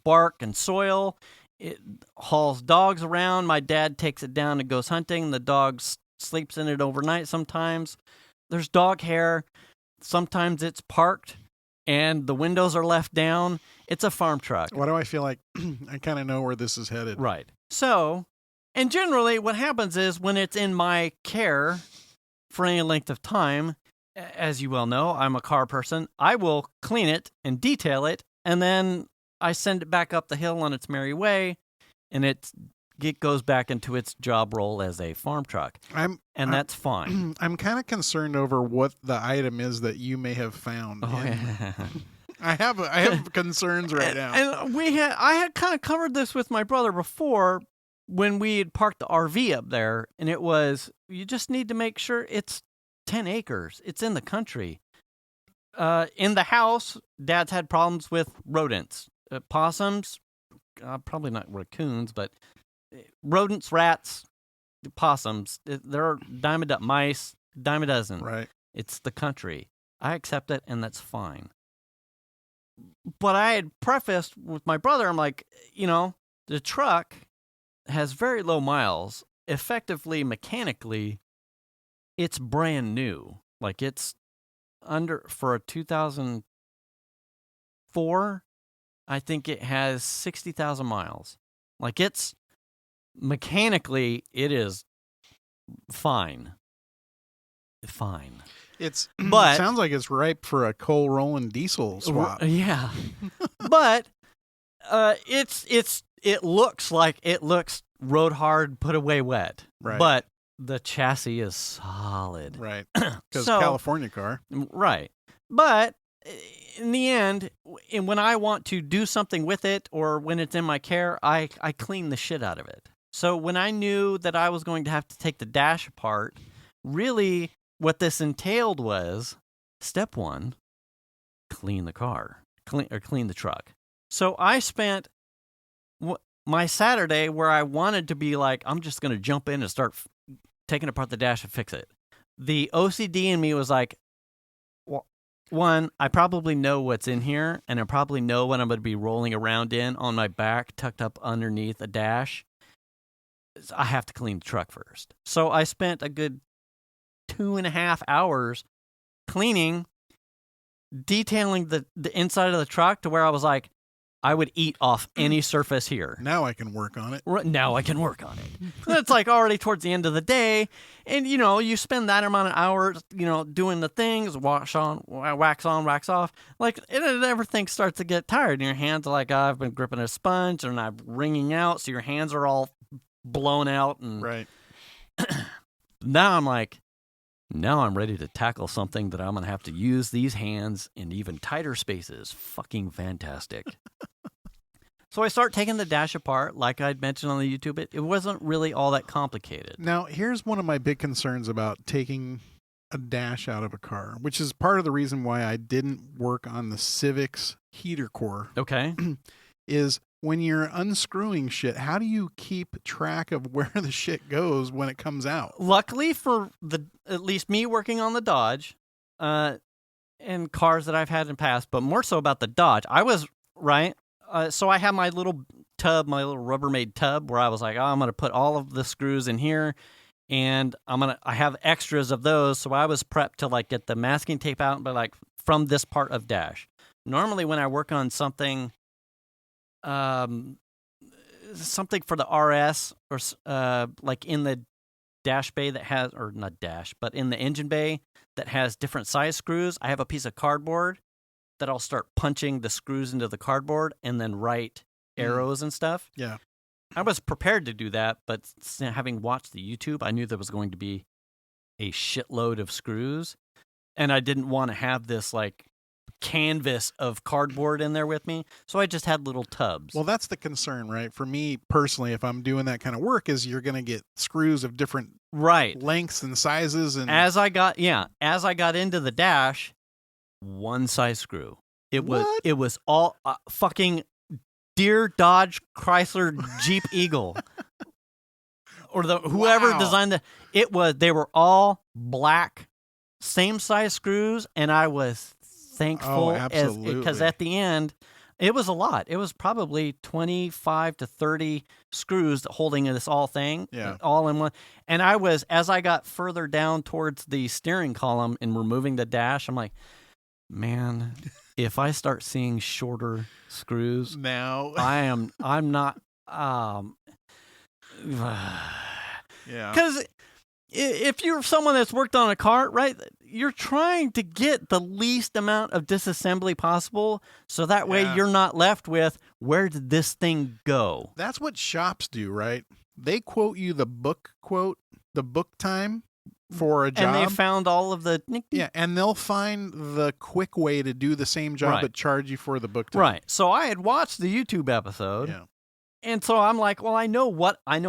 bark and soil. It hauls dogs around. My dad takes it down and goes hunting. The dog sleeps in it overnight sometimes. There's dog hair. Sometimes it's parked and the windows are left down. It's a farm truck. Why do I feel like I kind of know where this is headed? Right. So, and generally what happens is when it's in my care for any length of time, as you well know, I'm a car person, I will clean it and detail it, and then I send it back up the hill on its merry way, and it goes back into its job role as a farm truck. That's fine. I'm kind of concerned over what the item is that you may have found. Oh, yeah. I have concerns right now. And I had kind of covered this with my brother before when we had parked the RV up there, and it was, you just need to make sure it's 10 acres. It's in the country. In the house, Dad's had problems with rodents. Possums, probably not raccoons, but rodents, rats, possums. There are dime a dozen. Right. It's the country. I accept it, and that's fine. But I had prefaced with my brother, I'm like, the truck has very low miles. Effectively, mechanically, it's brand new. Like it's for a 2004, I think it has 60,000 miles. Like it's mechanically, it is fine. It sounds like it's ripe for a coal rolling diesel swap. Yeah. But it looks road hard, put away wet. Right. But the chassis is solid. Right. Because California car. Right. But in the end, when I want to do something with it or when it's in my care, I clean the shit out of it. So when I knew that I was going to have to take the dash apart, really what this entailed was, step one, clean the car, clean the truck. So I spent my Saturday where I wanted to be like, I'm just going to jump in and start taking apart the dash and fix it. The OCD in me was like, one, I probably know what's in here, and I probably know what I'm going to be rolling around in on my back, tucked up underneath a dash. I have to clean the truck first. So I spent a good 2.5 hours cleaning, detailing the inside of the truck to where I was like, I would eat off any surface here. Now I can work on it. Now I can work on it. It's like already towards the end of the day. And, you spend that amount of hours, doing the things, wax on, wax off. Like, everything starts to get tired. And your hands are like, I've been gripping a sponge and I'm wringing out. So your hands are all blown out. And right. Now I'm like, now I'm ready to tackle something that I'm going to have to use these hands in even tighter spaces. Fucking fantastic. So I start taking the dash apart, like I'd mentioned on the YouTube. It wasn't really all that complicated. Now, here's one of my big concerns about taking a dash out of a car, which is part of the reason why I didn't work on the Civic's heater core. Okay. Is when you're unscrewing shit, how do you keep track of where the shit goes when it comes out? Luckily for at least me working on the Dodge, and cars that I've had in the past, but more so about the Dodge, I was right. So I have my little tub, my little Rubbermaid tub, where I was like, I'm going to put all of the screws in here, and I have extras of those. So I was prepped to like get the masking tape out, but like from this part of dash. Normally when I work on something, something for the RS or like in the dash bay that has, or not dash, but in the engine bay that has different size screws. I have a piece of cardboard that I'll start punching the screws into the cardboard and then write arrows and stuff. Yeah. I was prepared to do that, but having watched the YouTube, I knew there was going to be a shitload of screws, and I didn't want to have this like canvas of cardboard in there with me, so I just had little tubs. Well, that's the concern, right? For me personally, if I'm doing that kind of work, is you're going to get screws of different lengths and sizes. And as I got into the dash, one size screw. It was all fucking Deere, Dodge, Chrysler, Jeep, Eagle, or whoever designed they were all black, same size screws, and I was thankful because at the end it was a lot. It was probably 25 to 30 screws holding this all thing, all in one. And I was, as I got further down towards the steering column and removing the dash, I'm like, man, if I start seeing shorter screws now, I'm not. Because if you're someone that's worked on a car, right, you're trying to get the least amount of disassembly possible, so that way you're not left with, where did this thing go? That's what shops do, right? They quote you the book time for a job. And they found all of the... Yeah, and they'll find the quick way to do the same job but charge you for the book time. Right. So I had watched the YouTube episode, and so I'm like, well, I know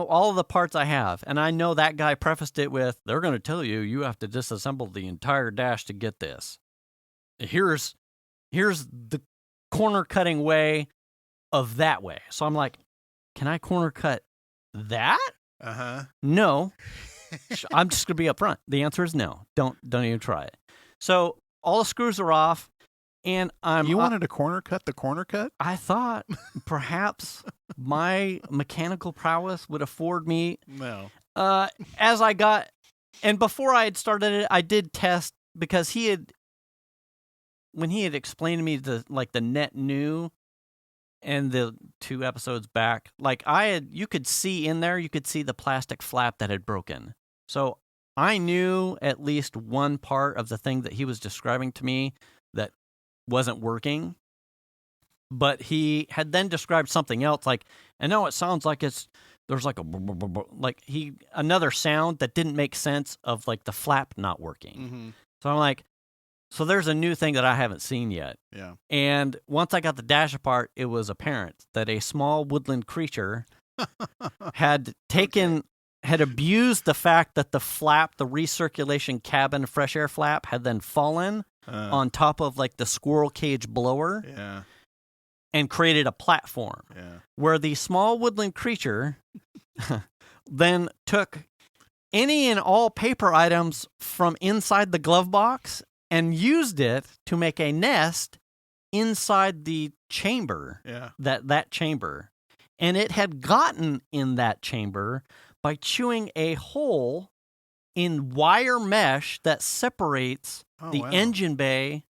all of the parts I have, and I know that guy prefaced it with, they're going to tell you have to disassemble the entire dash to get this. Here's the corner cutting way of that way. So I'm like, can I corner cut that? No. I'm just going to be upfront. The answer is no. Don't even try it. So all the screws are off, and You wanted to corner cut the corner cut? I thought perhaps my mechanical prowess would afford me. No. As I got, and before I had started it, I did test, because when he had explained to me the net new and the 2 episodes back, you could see in there, you could see the plastic flap that had broken. So I knew at least one part of the thing that he was describing to me that wasn't working, but he had then described something else, I know it sounds like there's another sound that didn't make sense of the flap not working. Mm-hmm. So I'm like, so there's a new thing that I haven't seen yet. Yeah. And once I got the dash apart, it was apparent that a small woodland creature had abused the fact that the flap, the recirculation cabin fresh air flap, had then fallen on top of the squirrel cage blower and created a platform where the small woodland creature then took any and all paper items from inside the glove box and used it to make a nest inside the chamber, that chamber. And it had gotten in that chamber by chewing a hole in wire mesh that separates engine bay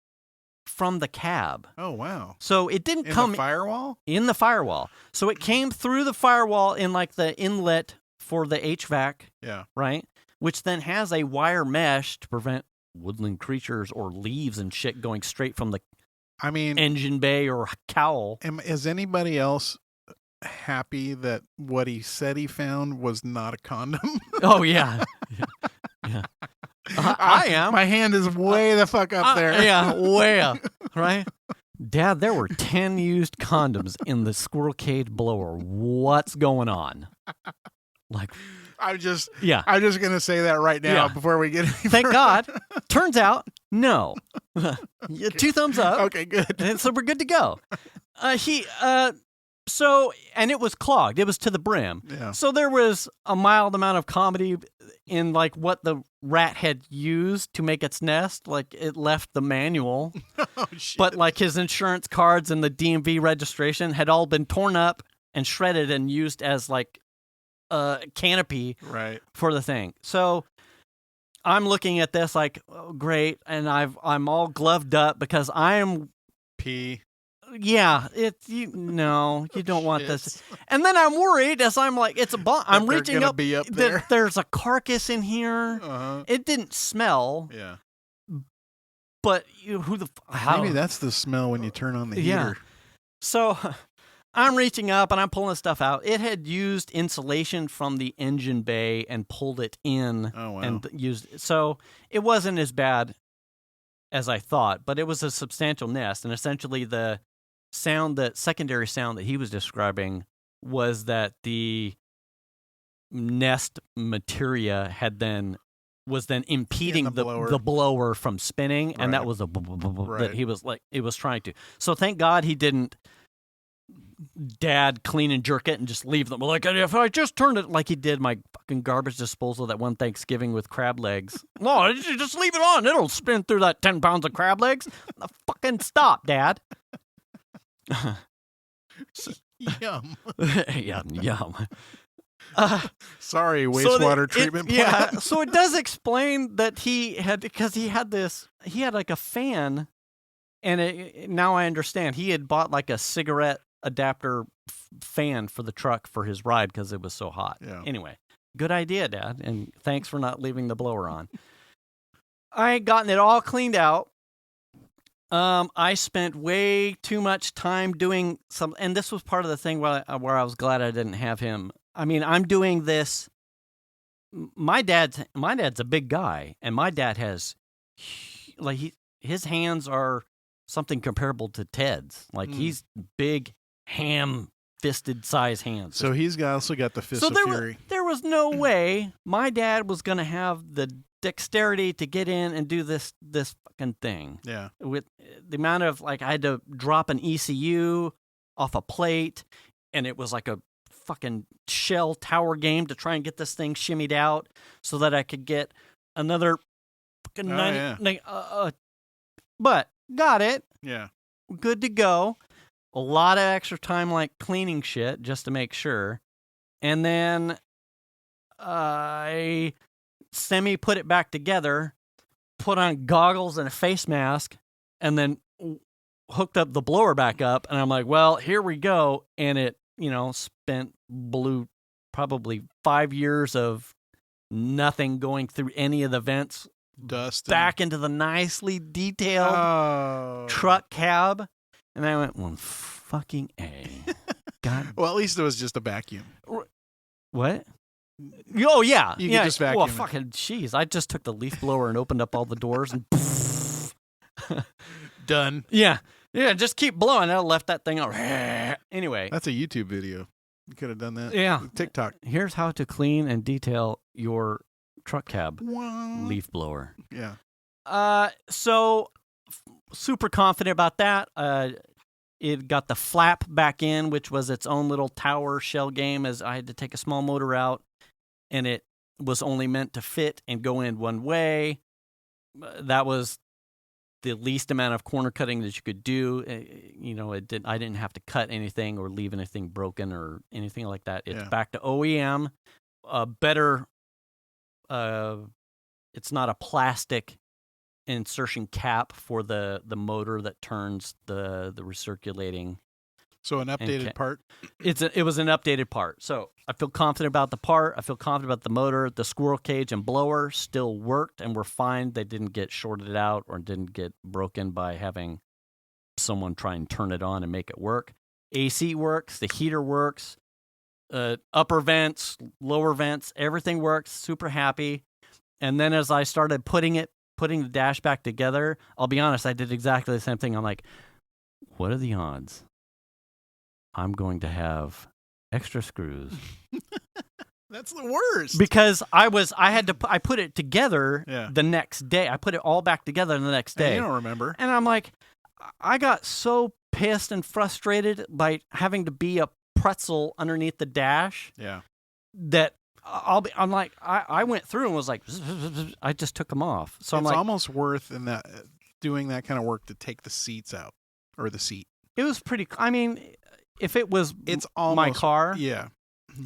from the cab. Oh, wow. So it didn't come... In the firewall? In the firewall. So it came through the firewall in the inlet for the HVAC. Yeah. Right? Which then has a wire mesh to prevent woodland creatures or leaves and shit going straight from the engine bay or cowl. Is anybody else happy that what he said he found was not a condom? Oh, yeah. Yeah. I am. My hand is way the fuck up there. Yeah, way up. Right? Dad, there were 10 used condoms in the squirrel cage blower. What's going on? I'm just going to say that right now before we get any Thank further. God. Turns out, no. 2 thumbs up. Okay, good. And so we're good to go. And it was clogged. It was to the brim. Yeah. So there was a mild amount of comedy in what the rat had used to make its nest. It left the manual. Oh, shit. But his insurance cards and the DMV registration had all been torn up and shredded and used as a canopy for the thing. So I'm looking at this oh, great, and I'm all gloved up because I am Yeah, you don't want this. Shits. And then I'm worried as I'm like, it's a bomb. I'm they're reaching gonna up. be up there. There's a carcass in here. Uh-huh. It didn't smell, Yeah. but who the how? Maybe that's the smell when you turn on the Yeah. heater. So I'm reaching up and I'm pulling stuff out. It had used insulation from the engine bay and pulled it in. Oh, wow. And used. So it wasn't as bad as I thought, but it was a substantial nest. And essentially the secondary sound that he was describing was that the nest materia was then impeding the blower from spinning, and that was that he was like it was trying to. So thank God he didn't Dad clean and jerk it and just leave them. Like, if I just turned it like he did my fucking garbage disposal that one Thanksgiving with crab legs. No, just leave it on. It'll spin through that 10 pounds of crab legs. Fucking stop, Dad. Yum. Yum. Sorry, wastewater treatment plant. Yeah, so it does explain that he had like a fan, and now I understand. He had bought like a cigarette adapter fan for the truck for his ride because it was so hot. Yeah. Anyway, good idea, Dad, and thanks for not leaving the blower on. I had gotten it all cleaned out. I spent way too much time doing some, and this was part of the thing where I was glad I didn't have him. I mean, I'm doing this. My dad's a big guy, and my dad has his hands are something comparable to Ted's. Like he's big, ham-fisted size hands. So he's also got the fist of fury. There was no way my dad was going to have the dexterity to get in and do this fucking thing. Yeah. With the amount of I had to drop an ECU off a plate, and it was like a fucking shell tower game to try and get this thing shimmied out so that I could get another fucking 90. But got it. Yeah. Good to go. A lot of extra time cleaning shit just to make sure. And then I put it back together, put on goggles and a face mask, and then hooked up the blower back up. And I'm like, well, here we go. And it, blew probably 5 years of nothing going through any of the vents. Dust. Back into the nicely detailed truck cab. And I went, well, fucking A. God. Well, at least it was just a vacuum. What? Oh, yeah. You could just vacuum well, it. fucking jeez. I just took the leaf blower and opened up all the doors and done. Yeah. Yeah, just keep blowing. I left that thing out. Anyway. That's a YouTube video. You could have done that. Yeah. TikTok. Here's how to clean and detail your truck cab Wow. leaf blower. Yeah. So super confident about that. It got the flap back in, which was its own little tower shell game, as I had to take a small motor out, and it was only meant to fit and go in one way. That was the least amount of corner cutting that you could do. I didn't have to cut anything or leave anything broken or anything like that. It's back to OEM. Better. It's not a plastic insertion cap for the motor that turns the recirculating. So an updated part? It was an updated part. So I feel confident about the part. I feel confident about the motor. The squirrel cage and blower still worked and were fine. They didn't get shorted out or didn't get broken by having someone try and turn it on and make it work. AC works. The heater works. Upper vents, lower vents, everything works. Super happy. And then as I started putting the dash back together, I'll be honest, I did exactly the same thing. I'm like, what are the odds I'm going to have extra screws? That's the worst. Because I put it together Yeah. the next day. I put it all back together the next day. Hey, you don't remember. And I'm like, I got so pissed and frustrated by having to be a pretzel underneath the dash. Yeah. That I'm like, I went through and was like, I just took them off. So it's I'm like, almost worth doing that kind of work to take the seats out or the seat. it was pretty, I mean, if it was It's almost my car, Yeah.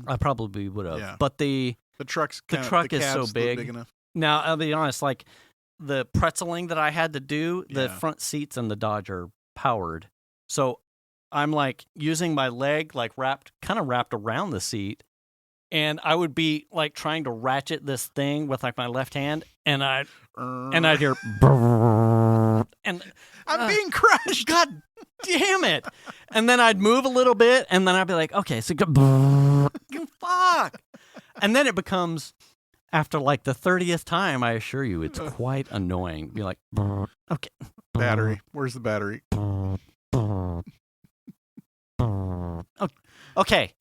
I probably would have. Yeah. But the truck is so big. enough. Now, I'll be honest, the pretzeling that I had to do, the Yeah. front seats in the Dodge are powered. So I'm like using my leg like kind of wrapped around the seat, and I would be like trying to ratchet this thing with like my left hand, and I'd hear and I'm being crushed. God damn it! And then I'd move a little bit, and then I'd be like, okay, so fuck, and then it becomes. After like the 30th time, I assure you, it's quite annoying. Be like, okay. Battery. Where's the battery? Okay.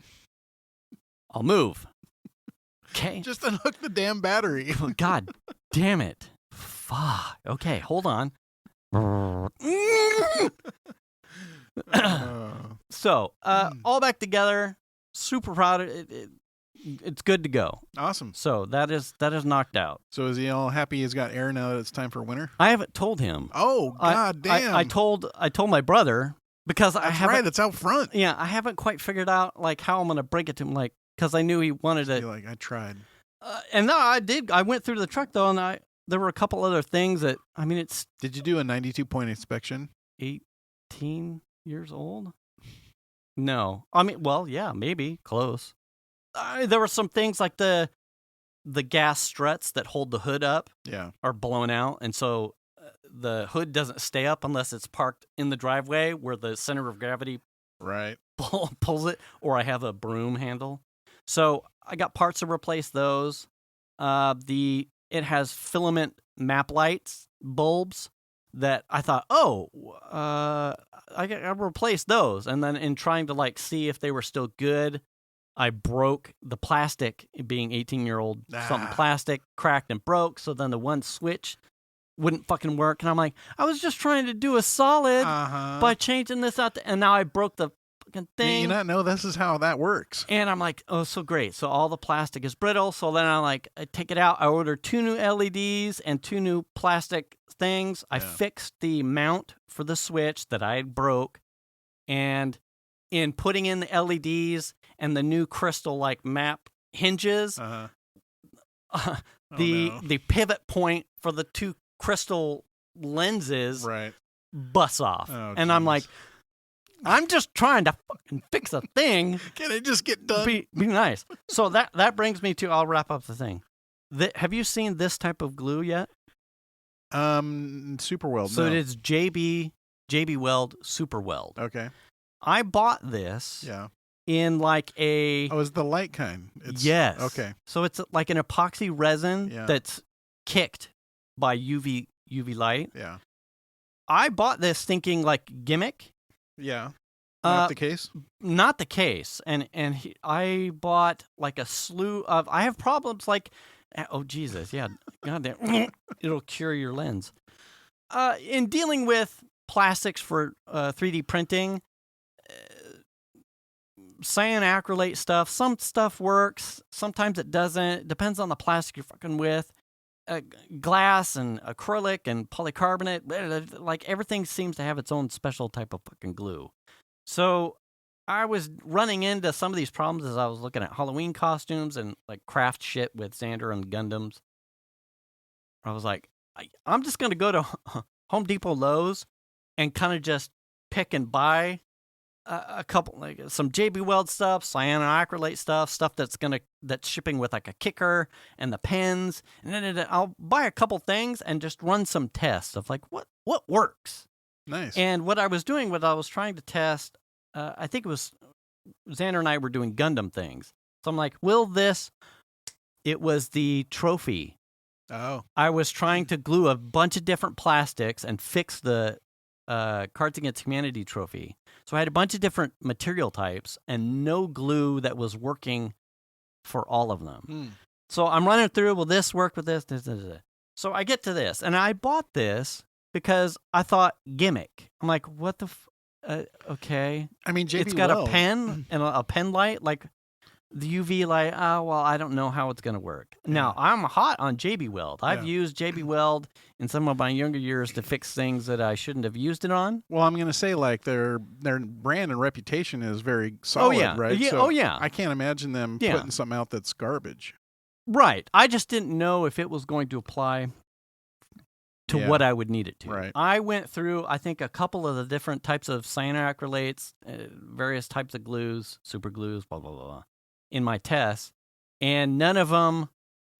I'll move. Okay. Just unhook the damn battery. God damn it. Fuck. Okay, hold on. So, all back together. Super proud of it. It's good to go. Awesome. So that is knocked out. So is he all happy he's got air now that it's time for winter? I haven't told him. Oh, God damn. I told my brother because That's right, it's out front. Yeah, I haven't quite figured out like how I'm going to break it to him, like, because I knew he wanted to. You're like, I tried. And no, I did. I went through the truck though, and there were a couple other things that, I mean, it's. Did you do a 92-point inspection? 18 years old? No. I mean, well, yeah, maybe. Close. There were some things like the gas struts that hold the hood up are blown out, and so the hood doesn't stay up unless it's parked in the driveway where the center of gravity pulls it, or I have a broom handle. So I got parts to replace those. It has filament map lights, bulbs that I thought, I replaced those, and then in trying to like see if they were still good, I broke the plastic, being 18-year-old something plastic, cracked and broke. So then the one switch wouldn't fucking work. And I'm like, I was just trying to do a solid by changing this out. And now I broke the fucking thing. You not know this is how that works. And I'm like, oh, so great. So all the plastic is brittle. So then I take it out. I ordered 2 new LEDs and 2 new plastic things. I fixed the mount for the switch that I broke. And in putting in the LEDs and the new crystal like map hinges, the pivot point for the 2 crystal lenses busts off. And I'm like, I'm just trying to fucking fix a thing. Can it just get done? Be nice. So that brings me to, I'll wrap up the thing. Have you seen this type of glue yet? Super Weld. So no. it is JB Weld Super Weld. Okay. I bought this in like a... Oh, it's the light kind. Yes. Okay. So it's like an epoxy resin that's kicked by UV light. Yeah. I bought this thinking like gimmick. Yeah. Not the case? Not the case. And I bought like a slew of... I have problems like... Oh, Jesus. Yeah. Goddamn. It'll cure your lens. In dealing with plastics for 3D printing... cyanacrylate stuff. Some stuff works. Sometimes it doesn't. It depends on the plastic you're fucking with. Glass and acrylic and polycarbonate. Like everything seems to have its own special type of fucking glue. So I was running into some of these problems as I was looking at Halloween costumes and like craft shit with Xander and Gundams. I was like, I'm just going to go to Home Depot, Lowe's, and kind of just pick and buy a couple, like some JB Weld stuff, cyanoacrylate stuff that's shipping with like a kicker and the pens, and then I'll buy a couple things and just run some tests of like what works. Nice. And what I was doing, what I was trying to test, I think it was Xander and I were doing Gundam things. So I'm like, it was the trophy. Oh. I was trying to glue a bunch of different plastics and fix the Cards Against Humanity trophy. So I had a bunch of different material types and no glue that was working for all of them. So I'm running through, will this work with this? So I get to this, and I bought this because I thought gimmick. I'm like, what the okay. I mean, JB it's got Weld. a pen and a pen light, like the UV light. Oh, well, I don't know how it's going to work. Now, I'm hot on JB Weld. I've used JB Weld in some of my younger years to fix things that I shouldn't have used it on. Well, I'm going to say, like, their brand and reputation is very solid, right? Yeah. So yeah. I can't imagine them putting something out that's garbage. Right. I just didn't know if it was going to apply to Yeah. what I would need it to. Right. I went through, I think, a couple of the different types of cyanoacrylates, various types of glues, super glues, blah, blah, blah, in my tests, and none of them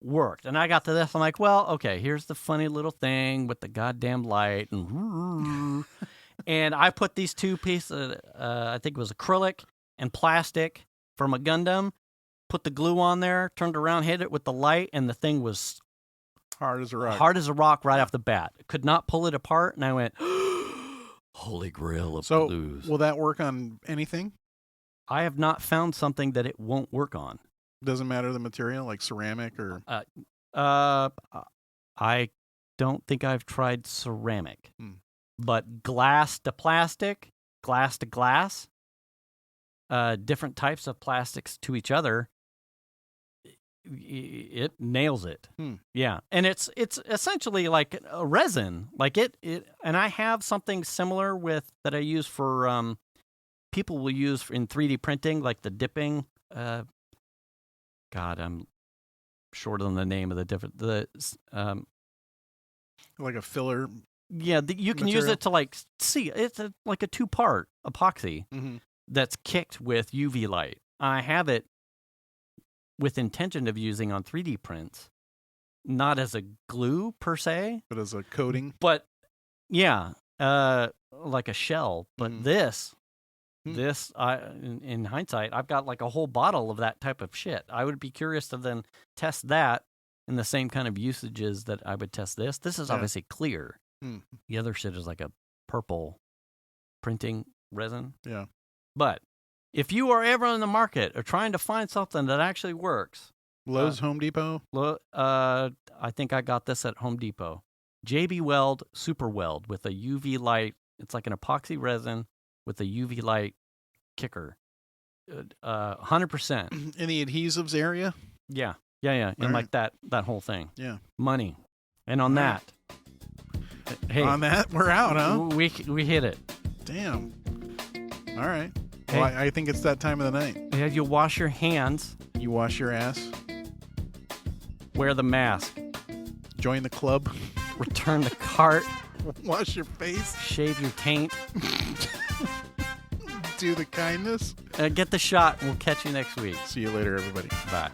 worked. And I got to this, I'm like, well, okay, here's the funny little thing with the goddamn light. And, and I put these two pieces, I think it was acrylic and plastic from a Gundam, put the glue on there, turned around, hit it with the light, and the thing was Hard as a rock. hard as a rock right off the bat. Could not pull it apart, and I went, holy grail of So glues. will that work on anything? I have not found something that it won't work on. Doesn't matter the material, like ceramic or. I don't think I've tried ceramic, Hmm. but glass to plastic, glass to glass, different types of plastics to each other, it nails it. Hmm. Yeah, and it's essentially like a resin, like it. And I have something similar with that I use for people will use in 3D printing, like the dipping. God, I'm short on the name of the Like a filler. Yeah, you can use material? it to like see. It's like a 2-part epoxy Mm-hmm. that's kicked with UV light. I have it with intention of using on 3D prints, not as a glue per se, But as a coating. but yeah, like a shell. But Mhm. this, Hmm. in hindsight, I've got like a whole bottle of that type of shit. I would be curious to then test that in the same kind of usages that I would test this. This is Yeah. obviously clear. Hmm. The other shit is like a purple printing resin. Yeah. But if you are ever in the market or trying to find something that actually works, Lowe's, Home Depot. I think I got this at Home Depot. JB Weld Super Weld with a UV light. It's like an epoxy resin with a UV light kicker. 100%. In the adhesives area. Yeah. And All like that whole thing. Yeah. Money. And on All right. that, hey, On that, we're out, huh? we hit it. Damn. All right. Hey. Well, I think it's that time of the night. Yeah, you wash your hands, You wash your ass. wear the mask, Join the club. return the cart, Wash your face. shave your taint, Do the kindness. get the shot, and we'll catch you next week. See you later, everybody. Bye.